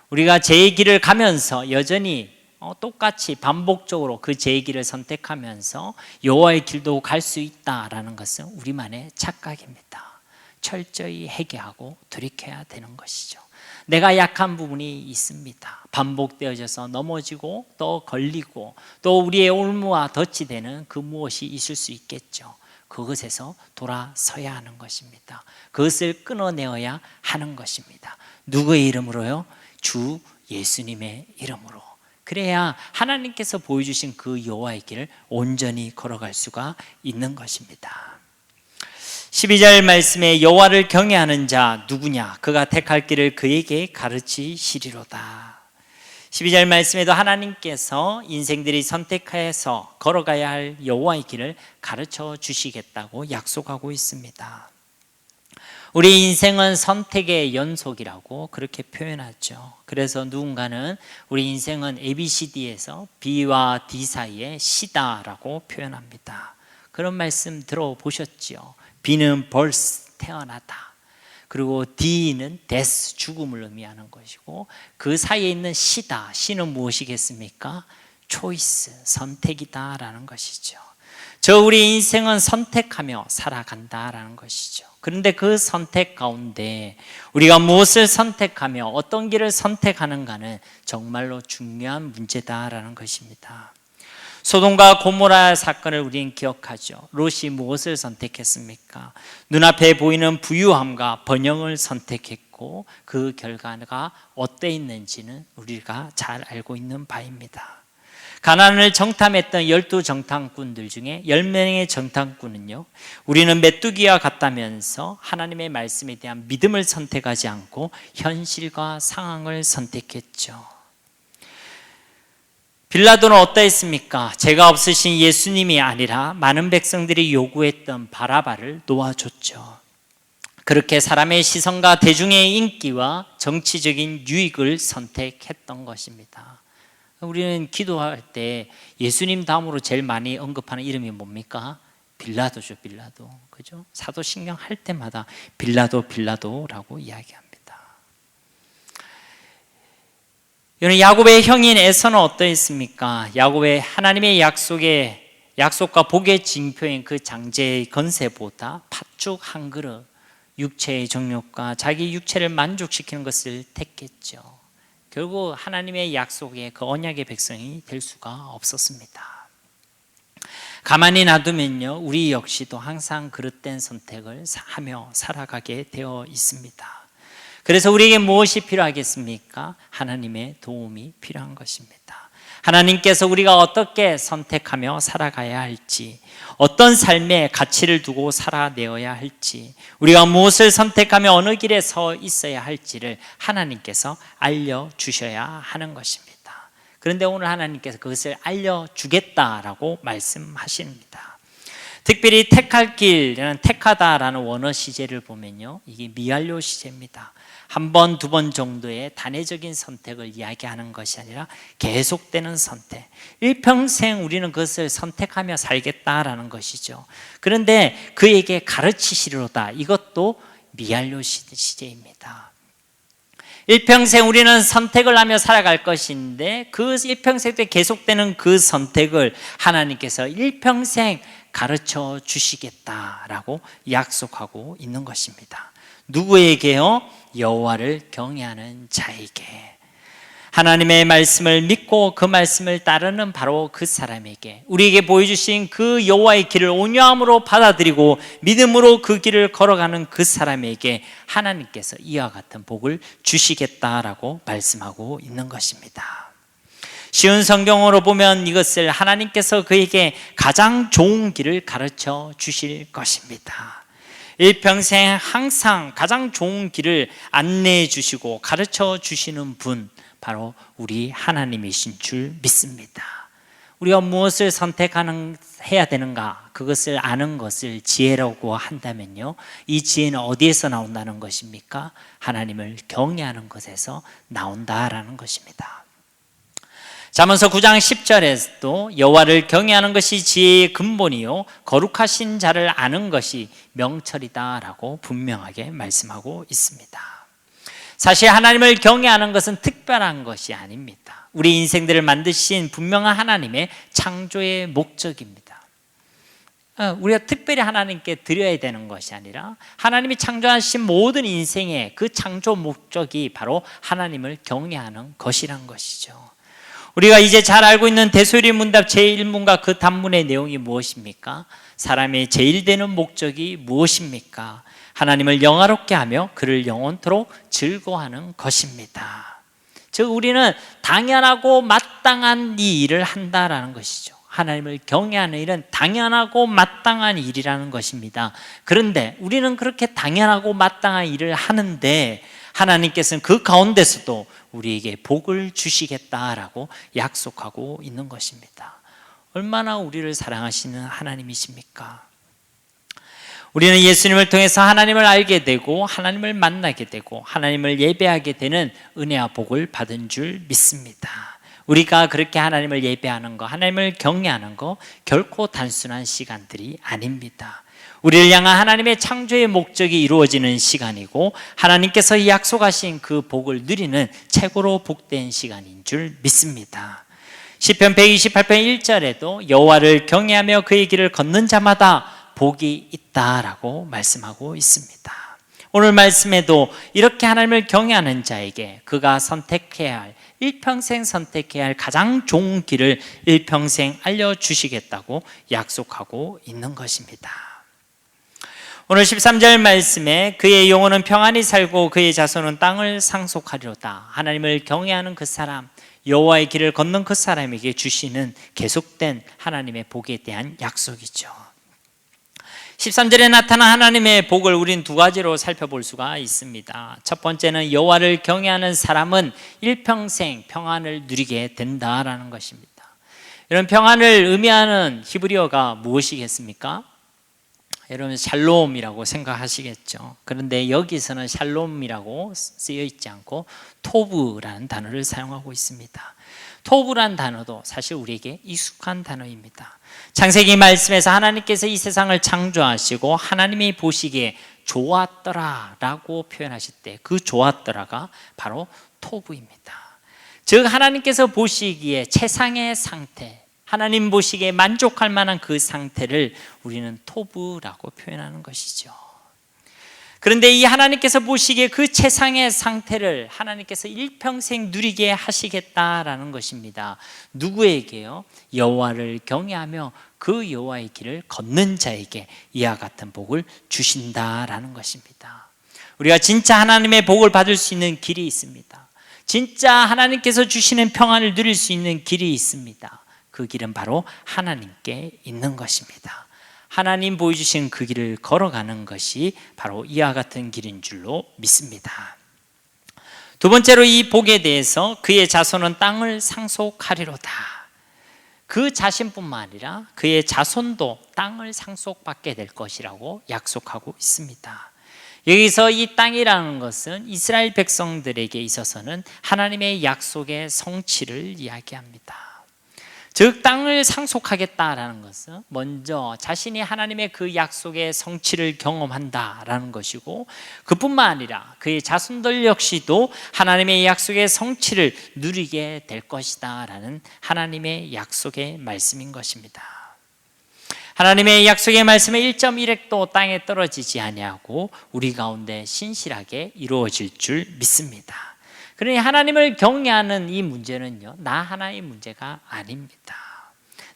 A: 우리가 죄의 길을 가면서 여전히 똑같이 반복적으로 그 제 길을 선택하면서 여호와의 길도 갈 수 있다라는 것은 우리만의 착각입니다. 철저히 회개하고 돌이켜야 되는 것이죠. 내가 약한 부분이 있습니다. 반복되어져서 넘어지고 또 걸리고 또 우리의 올무와 덫이 되는 그 무엇이 있을 수 있겠죠. 그것에서 돌아서야 하는 것입니다. 그것을 끊어내어야 하는 것입니다. 누구의 이름으로요? 주 예수님의 이름으로. 그래야 하나님께서 보여주신 그 여호와의 길을 온전히 걸어갈 수가 있는 것입니다. 12절 말씀에 여호와를 경외하는 자 누구냐? 그가 택할 길을 그에게 가르치시리로다. 12절 말씀에도 하나님께서 인생들이 선택해서 걸어가야 할 여호와의 길을 가르쳐 주시겠다고 약속하고 있습니다. 우리 인생은 선택의 연속이라고 그렇게 표현하죠. 그래서 누군가는 우리 인생은 ABCD에서 B와 D 사이에 C다라고 표현합니다. 그런 말씀 들어보셨죠? B는 birth, 태어나다. 그리고 D는 death, 죽음을 의미하는 것이고 그 사이에 있는 C다. C는 무엇이겠습니까? choice, 선택이다라는 것이죠. 우리 인생은 선택하며 살아간다라는 것이죠. 그런데 그 선택 가운데 우리가 무엇을 선택하며 어떤 길을 선택하는가는 정말로 중요한 문제다라는 것입니다. 소돔과 고모라 사건을 우리는 기억하죠. 롯이 무엇을 선택했습니까? 눈앞에 보이는 부유함과 번영을 선택했고 그 결과가 어떠했는지는 우리가 잘 알고 있는 바입니다. 가나안을 정탐했던 12정탐꾼들 중에 10명의 정탐꾼은요, 우리는 메뚜기와 같다면서 하나님의 말씀에 대한 믿음을 선택하지 않고 현실과 상황을 선택했죠. 빌라도는 어떠했습니까? 죄가 없으신 예수님이 아니라 많은 백성들이 요구했던 바라바를 놓아줬죠. 그렇게 사람의 시선과 대중의 인기와 정치적인 유익을 선택했던 것입니다. 우리는 기도할 때 예수님 다음으로 제일 많이 언급하는 이름이 뭡니까? 빌라도죠, 빌라도. 그죠? 사도신경 할 때마다 빌라도라고 이야기합니다. 여러분, 야곱의 형인 에서는 어떠했습니까? 야곱의 하나님의 약속과 복의 징표인 그 장제의 건세보다 팥죽 한 그릇, 육체의 정욕과 자기 육체를 만족시키는 것을 택했죠. 결국 하나님의 약속의 그 언약의 백성이 될 수가 없었습니다. 가만히 놔두면요, 우리 역시도 항상 그릇된 선택을 하며 살아가게 되어 있습니다. 그래서 우리에게 무엇이 필요하겠습니까? 하나님의 도움이 필요한 것입니다. 하나님께서 우리가 어떻게 선택하며 살아가야 할지, 어떤 삶의 가치를 두고 살아내어야 할지, 우리가 무엇을 선택하며 어느 길에 서 있어야 할지를 하나님께서 알려주셔야 하는 것입니다. 그런데 오늘 하나님께서 그것을 알려주겠다라고 말씀하십니다. 특별히 택할 길은 택하다라는 원어 시제를 보면요, 이게 미완료 시제입니다. 한 번, 두 번 정도의 단회적인 선택을 이야기하는 것이 아니라 계속되는 선택. 일평생 우리는 그것을 선택하며 살겠다라는 것이죠. 그런데 그에게 가르치시리로다. 이것도 미완료 시제입니다. 일평생 우리는 선택을 하며 살아갈 것인데 그 일평생 때 계속되는 그 선택을 하나님께서 일평생 가르쳐 주시겠다라고 약속하고 있는 것입니다. 누구에게요? 여호와를 경외하는 자에게. 하나님의 말씀을 믿고 그 말씀을 따르는 바로 그 사람에게, 우리에게 보여주신 그 여호와의 길을 온유함으로 받아들이고 믿음으로 그 길을 걸어가는 그 사람에게 하나님께서 이와 같은 복을 주시겠다라고 말씀하고 있는 것입니다. 쉬운 성경으로 보면 이것을 하나님께서 그에게 가장 좋은 길을 가르쳐 주실 것입니다. 일평생 항상 가장 좋은 길을 안내해 주시고 가르쳐 주시는 분, 바로 우리 하나님이신 줄 믿습니다. 우리가 무엇을 해야 되는가, 그것을 아는 것을 지혜라고 한다면요, 이 지혜는 어디에서 나온다는 것입니까? 하나님을 경외하는 것에서 나온다라는 것입니다. 잠언서 9장 10절에서도 여호와를 경외하는 것이 지혜의 근본이요 거룩하신 자를 아는 것이 명철이다라고 분명하게 말씀하고 있습니다. 사실 하나님을 경외하는 것은 특별한 것이 아닙니다. 우리 인생들을 만드신 분명한 하나님의 창조의 목적입니다. 우리가 특별히 하나님께 드려야 되는 것이 아니라 하나님이 창조하신 모든 인생의 그 창조 목적이 바로 하나님을 경외하는 것이란 것이죠. 우리가 이제 잘 알고 있는 대소리 문답 제1문과 그 단문의 내용이 무엇입니까? 사람의 제일 되는 목적이 무엇입니까? 하나님을 영화롭게 하며 그를 영원토록 즐거워하는 것입니다. 즉 우리는 당연하고 마땅한 이 일을 한다라는 것이죠. 하나님을 경외하는 일은 당연하고 마땅한 일이라는 것입니다. 그런데 우리는 그렇게 당연하고 마땅한 일을 하는데 하나님께서는 그 가운데서도 우리에게 복을 주시겠다라고 약속하고 있는 것입니다. 얼마나 우리를 사랑하시는 하나님이십니까? 우리는 예수님을 통해서 하나님을 알게 되고 하나님을 만나게 되고 하나님을 예배하게 되는 은혜와 복을 받은 줄 믿습니다. 우리가 그렇게 하나님을 예배하는 거, 하나님을 경외하는 거 결코 단순한 시간들이 아닙니다. 우리를 향한 하나님의 창조의 목적이 이루어지는 시간이고 하나님께서 약속하신 그 복을 누리는 최고로 복된 시간인 줄 믿습니다. 시편 128편 1절에도 여호와를 경외하며 그의 길을 걷는 자마다 복이 있다라고 말씀하고 있습니다. 오늘 말씀에도 이렇게 하나님을 경외하는 자에게 그가 선택해야 할 일평생 선택해야 할 가장 좋은 길을 일평생 알려주시겠다고 약속하고 있는 것입니다. 오늘 13절 말씀에 그의 영혼은 평안히 살고 그의 자손은 땅을 상속하리로다. 하나님을 경외하는 그 사람, 여호와의 길을 걷는 그 사람에게 주시는 계속된 하나님의 복에 대한 약속이죠. 13절에 나타난 하나님의 복을 우리는 두 가지로 살펴볼 수가 있습니다. 첫 번째는 여호와를 경외하는 사람은 일평생 평안을 누리게 된다라는 것입니다. 이런 평안을 의미하는 히브리어가 무엇이겠습니까? 여러분 샬롬이라고 생각하시겠죠. 그런데 여기서는 샬롬이라고 쓰여 있지 않고 토브라는 단어를 사용하고 있습니다. 토브란 단어도 사실 우리에게 익숙한 단어입니다. 창세기 말씀에서 하나님께서 이 세상을 창조하시고 하나님이 보시기에 좋았더라라고 표현하실 때 그 좋았더라가 바로 토브입니다. 즉 하나님께서 보시기에 최상의 상태, 하나님 보시기에 만족할 만한 그 상태를 우리는 토브라고 표현하는 것이죠. 그런데 이 하나님께서 보시기에 그 최상의 상태를 하나님께서 일평생 누리게 하시겠다라는 것입니다. 누구에게요? 여호와를 경외하며 그 여호와의 길을 걷는 자에게 이와 같은 복을 주신다라는 것입니다. 우리가 진짜 하나님의 복을 받을 수 있는 길이 있습니다. 진짜 하나님께서 주시는 평안을 누릴 수 있는 길이 있습니다. 그 길은 바로 하나님께 있는 것입니다. 하나님 보여주신 그 길을 걸어가는 것이 바로 이와 같은 길인 줄로 믿습니다. 두 번째로 이 복에 대해서 그의 자손은 땅을 상속하리로다. 그 자신뿐만 아니라 그의 자손도 땅을 상속받게 될 것이라고 약속하고 있습니다. 여기서 이 땅이라는 것은 이스라엘 백성들에게 있어서는 하나님의 약속의 성취를 이야기합니다. 즉 땅을 상속하겠다라는 것은 먼저 자신이 하나님의 그 약속의 성취를 경험한다라는 것이고 그뿐만 아니라 그의 자손들 역시도 하나님의 약속의 성취를 누리게 될 것이다라는 하나님의 약속의 말씀인 것입니다. 하나님의 약속의 말씀에 1.1획도 땅에 떨어지지 아니하고 우리 가운데 신실하게 이루어질 줄 믿습니다. 그러니 하나님을 경외하는 이 문제는요, 나 하나의 문제가 아닙니다.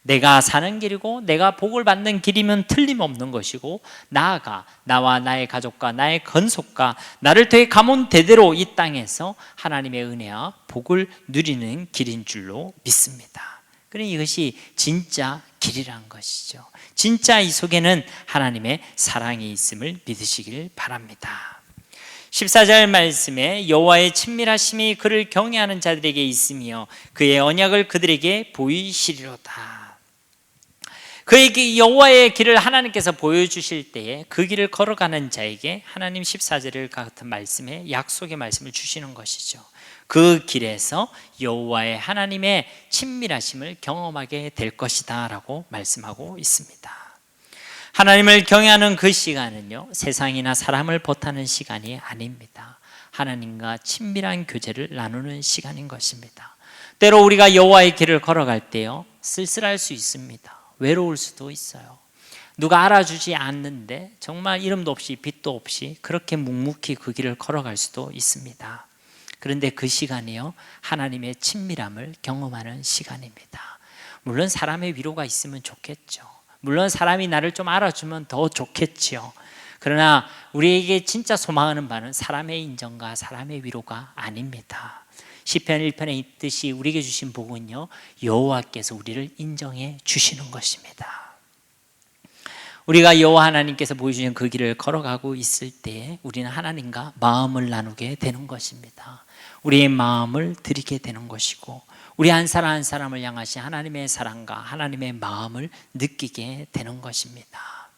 A: 내가 사는 길이고 내가 복을 받는 길이면 틀림없는 것이고 나아가 나와 나의 가족과 나의 건속과 나를 통해 가문 대대로 이 땅에서 하나님의 은혜와 복을 누리는 길인 줄로 믿습니다. 그러니 이것이 진짜 길이란 것이죠. 진짜 이 속에는 하나님의 사랑이 있음을 믿으시길 바랍니다. 14절 말씀에 여호와의 친밀하심이 그를 경외하는 자들에게 있으며 그의 언약을 그들에게 보이시리로다. 그에게 여호와의 길을 하나님께서 보여주실 때에 그 길을 걸어가는 자에게 하나님 14절을 같은 말씀에 약속의 말씀을 주시는 것이죠. 그 길에서 여호와의 하나님의 친밀하심을 경험하게 될 것이다 라고 말씀하고 있습니다. 하나님을 경외하는 그 시간은요, 세상이나 사람을 버타는 시간이 아닙니다. 하나님과 친밀한 교제를 나누는 시간인 것입니다. 때로 우리가 여호와의 길을 걸어갈 때요, 쓸쓸할 수 있습니다. 외로울 수도 있어요. 누가 알아주지 않는데 정말 이름도 없이 빛도 없이 그렇게 묵묵히 그 길을 걸어갈 수도 있습니다. 그런데 그 시간이요, 하나님의 친밀함을 경험하는 시간입니다. 물론 사람의 위로가 있으면 좋겠죠. 물론 사람이 나를 좀 알아주면 더 좋겠지요. 그러나 우리에게 진짜 소망하는 바는 사람의 인정과 사람의 위로가 아닙니다. 시편 1편에 있듯이 우리에게 주신 복은요, 여호와께서 우리를 인정해 주시는 것입니다. 우리가 여호와 하나님께서 보여주신 그 길을 걸어가고 있을 때 우리는 하나님과 마음을 나누게 되는 것입니다. 우리의 마음을 드리게 되는 것이고, 우리 한 사람 한 사람을 향하신 하나님의 사랑과 하나님의 마음을 느끼게 되는 것입니다.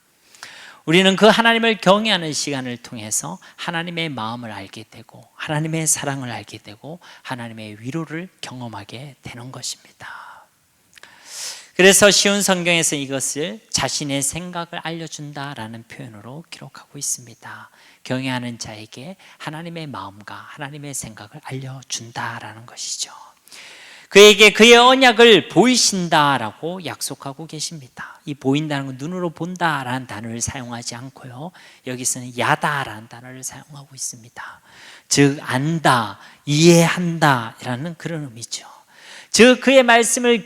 A: 우리는 그 하나님을 경외하는 시간을 통해서 하나님의 마음을 알게 되고, 하나님의 사랑을 알게 되고, 하나님의 위로를 경험하게 되는 것입니다. 그래서 쉬운 성경에서 이것을 자신의 생각을 알려준다라는 표현으로 기록하고 있습니다. 경외하는 자에게 하나님의 마음과 하나님의 생각을 알려준다라는 것이죠. 그에게 그의 언약을 보이신다라고 약속하고 계십니다. 이 보인다는 건 눈으로 본다라는 단어를 사용하지 않고요, 여기서는 야다라는 단어를 사용하고 있습니다. 즉 안다, 이해한다라는 그런 의미죠. 즉 그의 말씀을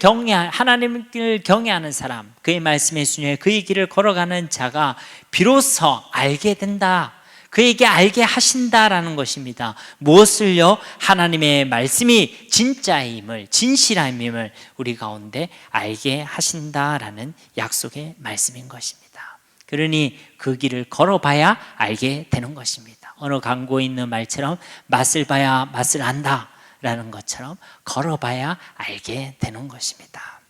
A: 하나님을 경외하는 사람, 그의 말씀에 순종해 그의 길을 걸어가는 자가 비로소 알게 된다, 그에게 알게 하신다라는 것입니다. 무엇을요? 하나님의 말씀이 진짜임을, 진실함임을 우리 가운데 알게 하신다라는 약속의 말씀인 것입니다. 그러니 그 길을 걸어봐야 알게 되는 것입니다. 어느 광고에 있는 말처럼 맛을 봐야 맛을 안다 라는 것처럼 걸어봐야 알게 되는 것입니다.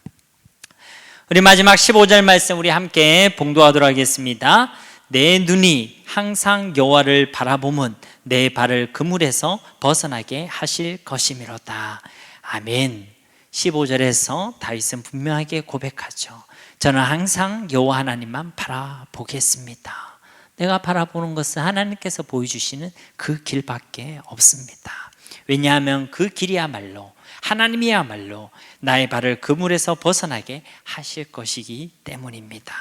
A: 우리 마지막 15절 말씀 우리 함께 봉독하도록 하겠습니다. 내 눈이 항상 여호와를 바라보면 내 발을 그물에서 벗어나게 하실 것이미로다. 아멘. 15절에서 다윗은 분명하게 고백하죠. 저는 항상 여호와 하나님만 바라보겠습니다. 내가 바라보는 것은 하나님께서 보여주시는 그 길밖에 없습니다. 왜냐하면 그 길이야말로, 하나님이야말로 나의 발을 그물에서 벗어나게 하실 것이기 때문입니다.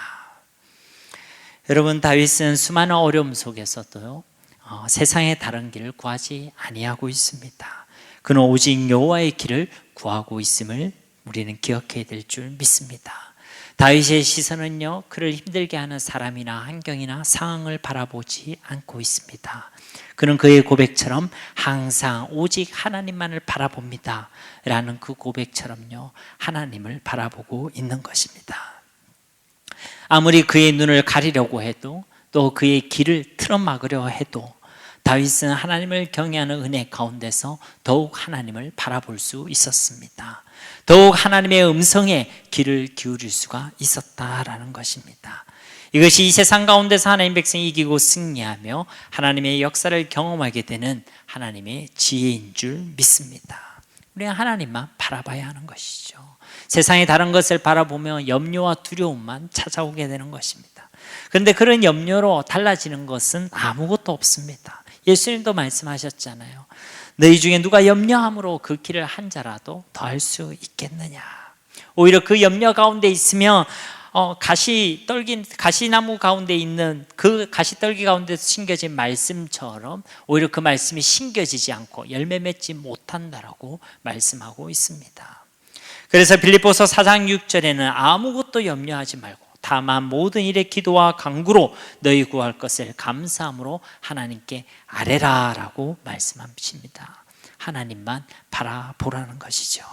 A: 여러분, 다윗은 수많은 어려움 속에서도 세상의 다른 길을 구하지 아니하고 있습니다. 그는 오직 여호와의 길을 구하고 있음을 우리는 기억해야 될 줄 믿습니다. 다윗의 시선은요, 그를 힘들게 하는 사람이나 환경이나 상황을 바라보지 않고 있습니다. 그는 그의 고백처럼 항상 오직 하나님만을 바라봅니다 라는 그 고백처럼요, 하나님을 바라보고 있는 것입니다. 아무리 그의 눈을 가리려고 해도, 또 그의 길을 틀어막으려 해도 다윗은 하나님을 경외하는 은혜 가운데서 더욱 하나님을 바라볼 수 있었습니다. 더욱 하나님의 음성에 귀를 기울일 수가 있었다라는 것입니다. 이것이 이 세상 가운데서 하나님 백성이 이기고 승리하며 하나님의 역사를 경험하게 되는 하나님의 지혜인 줄 믿습니다. 우리가 하나님만 바라봐야 하는 것이죠. 세상의 다른 것을 바라보며 염려와 두려움만 찾아오게 되는 것입니다. 그런데 그런 염려로 달라지는 것은 아무것도 없습니다. 예수님도 말씀하셨잖아요. 너희 중에 누가 염려함으로 그 길을 한 자라도 더할 수 있겠느냐. 오히려 그 염려 가운데 있으면 가시나무 가운데 있는 그 가시떨기 가운데서 심겨진 말씀처럼 오히려 그 말씀이 심겨지지 않고 열매 맺지 못한다라고 말씀하고 있습니다. 그래서 빌립보서 4장 6절에는 아무것도 염려하지 말고 다만 모든 일에 기도와 간구로 너희 구할 것을 감사함으로 하나님께 아뢰라 라고 말씀하십니다. 하나님만 바라보라는 것이죠.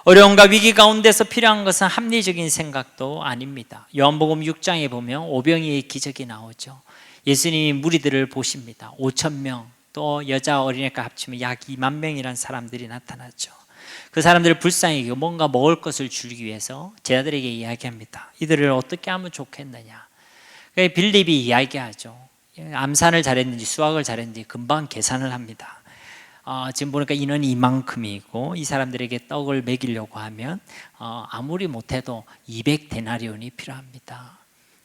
A: 어려움과 위기 가운데서 필요한 것은 합리적인 생각도 아닙니다. 요한복음 6장에 보면 오병이의 기적이 나오죠. 예수님이 무리들을 보십니다. 5,000명, 또 여자 어린애가 합치면 약 2만 명이라는 사람들이 나타났죠. 그 사람들을 불쌍히 여기고 뭔가 먹을 것을 주기 위해서 제자들에게 이야기합니다. 이들을 어떻게 하면 좋겠느냐. 빌립이 이야기하죠. 암산을 잘했는지 수학을 잘했는지 금방 계산을 합니다. 지금 보니까 인원이 이만큼이고 이 사람들에게 떡을 먹이려고 하면 아무리 못해도 200데나리온이 필요합니다.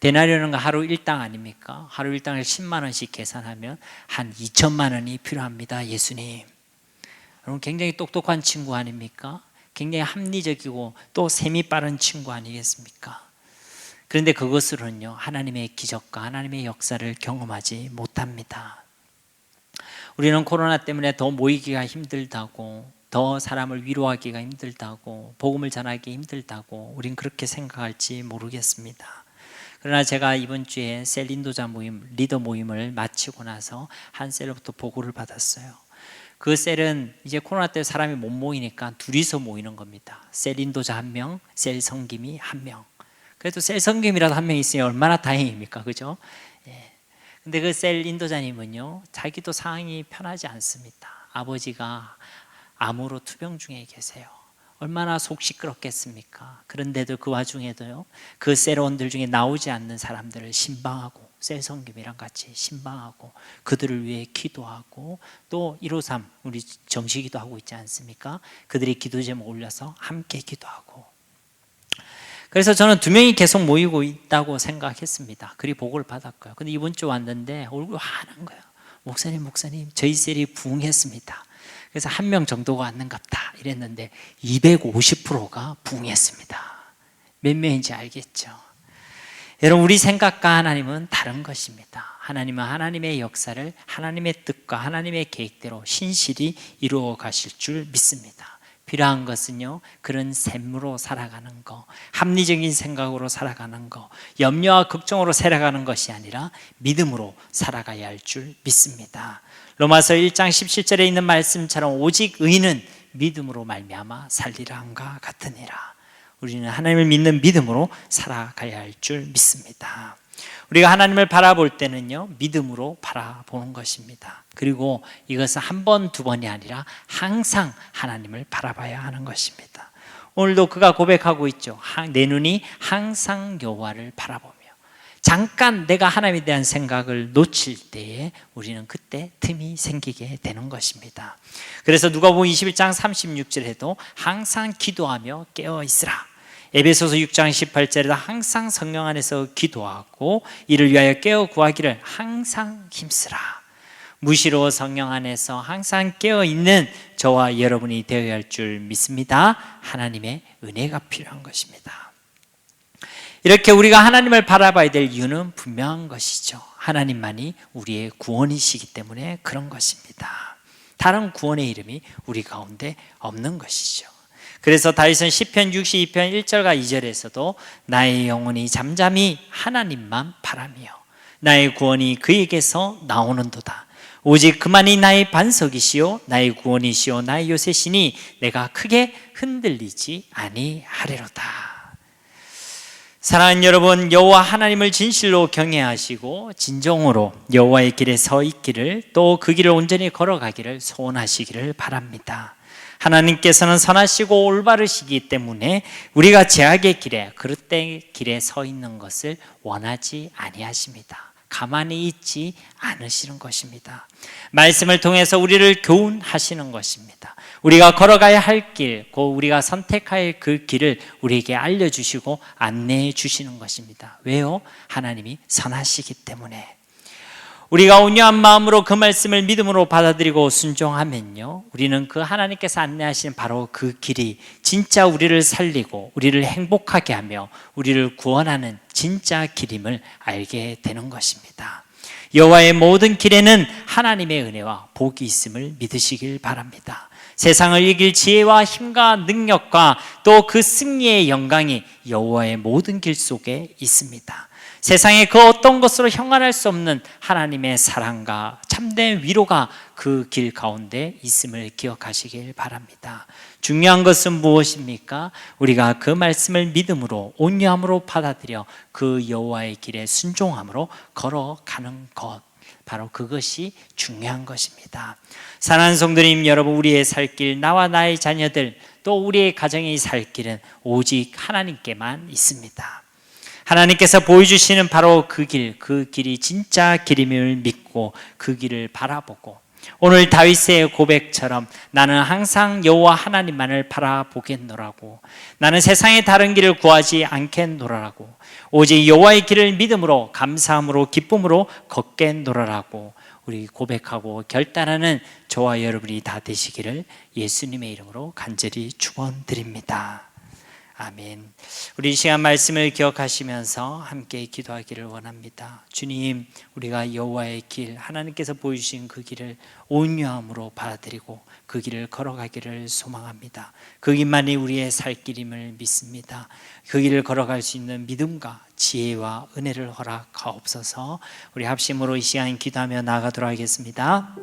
A: 데나리온은 하루 일당 아닙니까? 하루 일당을 10만 원씩 계산하면 한 2천만 원이 필요합니다. 예수님. 여러분 굉장히 똑똑한 친구 아닙니까? 굉장히 합리적이고 또 셈이 빠른 친구 아니겠습니까? 그런데 그것으로는요 하나님의 기적과 하나님의 역사를 경험하지 못합니다. 우리는 코로나 때문에 더 모이기가 힘들다고, 더 사람을 위로하기가 힘들다고, 복음을 전하기 힘들다고 우린 그렇게 생각할지 모르겠습니다. 그러나 제가 이번 주에 셀 인도자 모임, 리더 모임을 마치고 나서 한 셀로부터 보고를 받았어요. 그 셀은 이제 코로나 때문에 사람이 못 모이니까 둘이서 모이는 겁니다. 셀 인도자 1명, 셀 성김이 1명. 그래도 셀 성김이라도 1명 있으니 얼마나 다행입니까? 그죠? 예. 근데 그 셀 인도자님은요, 자기도 상황이 편하지 않습니다. 아버지가 암으로 투병 중에 계세요. 얼마나 속 시끄럽겠습니까? 그런데도 그 와중에도요, 그 셀원들 중에 나오지 않는 사람들을 신방하고, 셀 성김이랑 같이 신방하고, 그들을 위해 기도하고, 또 153 우리 정식기도 하고 있지 않습니까? 그들이 기도 제목 올려서 함께 기도하고. 그래서 저는 2명이 계속 모이고 있다고 생각했습니다. 그리 보고를 받았고요. 근데 이번 주 왔는데 얼굴 환한 거예요. 목사님 저희 셀이 부흥했습니다. 그래서 1명 정도가 왔는갑다 이랬는데 250%가 부흥했습니다. 몇 명인지 알겠죠? 여러분 우리 생각과 하나님은 다른 것입니다. 하나님은 하나님의 역사를 하나님의 뜻과 하나님의 계획대로 신실히 이루어 가실 줄 믿습니다. 필요한 것은요, 그런 셈으로 살아가는 거, 합리적인 생각으로 살아가는 거, 염려와 걱정으로 살아가는 것이 아니라 믿음으로 살아가야 할 줄 믿습니다. 로마서 1장 17절에 있는 말씀처럼 오직 의인은 믿음으로 말미암아 살리라 함과 같으니라. 우리는 하나님을 믿는 믿음으로 살아가야 할 줄 믿습니다. 우리가 하나님을 바라볼 때는요, 믿음으로 바라보는 것입니다. 그리고 이것은 한 번, 두 번이 아니라 항상 하나님을 바라봐야 하는 것입니다. 오늘도 그가 고백하고 있죠. 내 눈이 항상 여호와를 바라보며. 잠깐 내가 하나님에 대한 생각을 놓칠 때에 우리는 그때 틈이 생기게 되는 것입니다. 그래서 누가복음 21장 36절에도 항상 기도하며 깨어 있으라. 에베소서 6장 18절에도 항상 성령 안에서 기도하고 이를 위하여 깨어 구하기를 항상 힘쓰라. 무시로 성령 안에서 항상 깨어있는 저와 여러분이 되어야 할 줄 믿습니다. 하나님의 은혜가 필요한 것입니다. 이렇게 우리가 하나님을 바라봐야 될 이유는 분명한 것이죠. 하나님만이 우리의 구원이시기 때문에 그런 것입니다. 다른 구원의 이름이 우리 가운데 없는 것이죠. 그래서 다윗은 시편 62편 1절과 2절에서도 나의 영혼이 잠잠히 하나님만 바라며 나의 구원이 그에게서 나오는도다. 오직 그만이 나의 반석이시요 나의 구원이시요 나의 요새시니 내가 크게 흔들리지 아니하리로다. 사랑하는 여러분, 여호와 하나님을 진실로 경외하시고 진정으로 여호와의 길에 서 있기를, 또 그 길을 온전히 걸어가기를 소원하시기를 바랍니다. 하나님께서는 선하시고 올바르시기 때문에 우리가 죄악의 길에, 그릇된 길에 서 있는 것을 원하지 아니하십니다. 가만히 있지 않으시는 것입니다. 말씀을 통해서 우리를 교훈하시는 것입니다. 우리가 걸어가야 할 길, 곧 우리가 선택할 그 길을 우리에게 알려주시고 안내해 주시는 것입니다. 왜요? 하나님이 선하시기 때문에. 우리가 온유한 마음으로 그 말씀을 믿음으로 받아들이고 순종하면요, 우리는 그 하나님께서 안내하신 바로 그 길이 진짜 우리를 살리고 우리를 행복하게 하며 우리를 구원하는 진짜 길임을 알게 되는 것입니다. 여호와의 모든 길에는 하나님의 은혜와 복이 있음을 믿으시길 바랍니다. 세상을 이길 지혜와 힘과 능력과 또 그 승리의 영광이 여호와의 모든 길 속에 있습니다. 세상에 그 어떤 것으로 형언할 수 없는 하나님의 사랑과 참된 위로가 그 길 가운데 있음을 기억하시길 바랍니다. 중요한 것은 무엇입니까? 우리가 그 말씀을 믿음으로 온유함으로 받아들여 그 여호와의 길에 순종함으로 걸어가는 것, 바로 그것이 중요한 것입니다. 사랑하는 성도님 여러분, 우리의 살 길, 나와 나의 자녀들, 또 우리의 가정의 살 길은 오직 하나님께만 있습니다. 하나님께서 보여주시는 바로 그 길이 진짜 길임을 믿고 그 길을 바라보고 오늘 다윗의 고백처럼 나는 항상 여호와 하나님만을 바라보겠노라고, 나는 세상의 다른 길을 구하지 않겠노라고, 오직 여호와의 길을 믿음으로 감사함으로 기쁨으로 걷겠노라고 우리 고백하고 결단하는 저와 여러분이 다 되시기를 예수님의 이름으로 간절히 축원드립니다. 아멘. 우리 이 시간 말씀을 기억하시면서 함께 기도하기를 원합니다. 주님, 우리가 여호와의 길, 하나님께서 보여주신 그 길을 온유함으로 받아들이고 그 길을 걸어가기를 소망합니다. 그 길만이 우리의 살 길임을 믿습니다. 그 길을 걸어갈 수 있는 믿음과 지혜와 은혜를 허락하옵소서. 우리 합심으로 이 시간 기도하며 나아가도록 하겠습니다.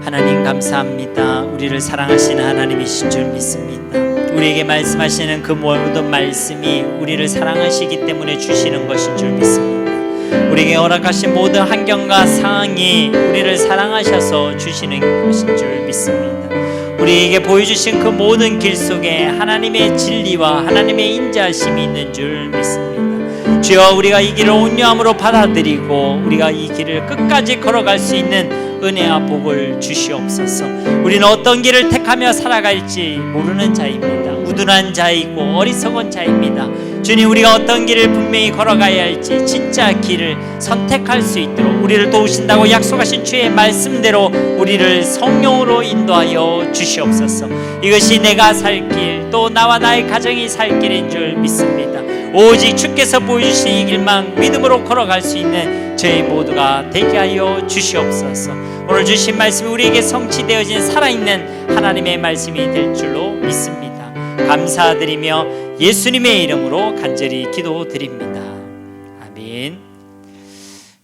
A: 하나님 감사합니다. 우리를 사랑하시는 하나님이신 줄 믿습니다. 우리에게 말씀하시는 그 모든 말씀이 우리를 사랑하시기 때문에 주시는 것인 줄 믿습니다. 우리에게 허락하신 모든 환경과 상황이 우리를 사랑하셔서 주시는 것인 줄 믿습니다. 우리에게 보여주신 그 모든 길 속에 하나님의 진리와 하나님의 인자하심이 있는 줄 믿습니다. 주여, 우리가 이 길을 온유함으로 받아들이고 우리가 이 길을 끝까지 걸어갈 수 있는 은혜와 복을 주시옵소서. 우리는 어떤 길을 택하며 살아갈지 모르는 자입니다. 우둔한 자이고 어리석은 자입니다. 주님, 우리가 어떤 길을 분명히 걸어가야 할지 진짜 길을 선택할 수 있도록 우리를 도우신다고 약속하신 주의 말씀대로 우리를 성령으로 인도하여 주시옵소서. 이것이 내가 살 길, 또 나와 나의 가정이 살 길인 줄 믿습니다. 오직 주께서 보여주신 이 길만 믿음으로 걸어갈 수 있는 저희 모두가 되게 하여 주시옵소서. 오늘 주신 말씀이 우리에게 성취되어진 살아있는 하나님의 말씀이 될 줄로 믿습니다. 감사드리며 예수님의 이름으로 간절히 기도드립니다. 아멘.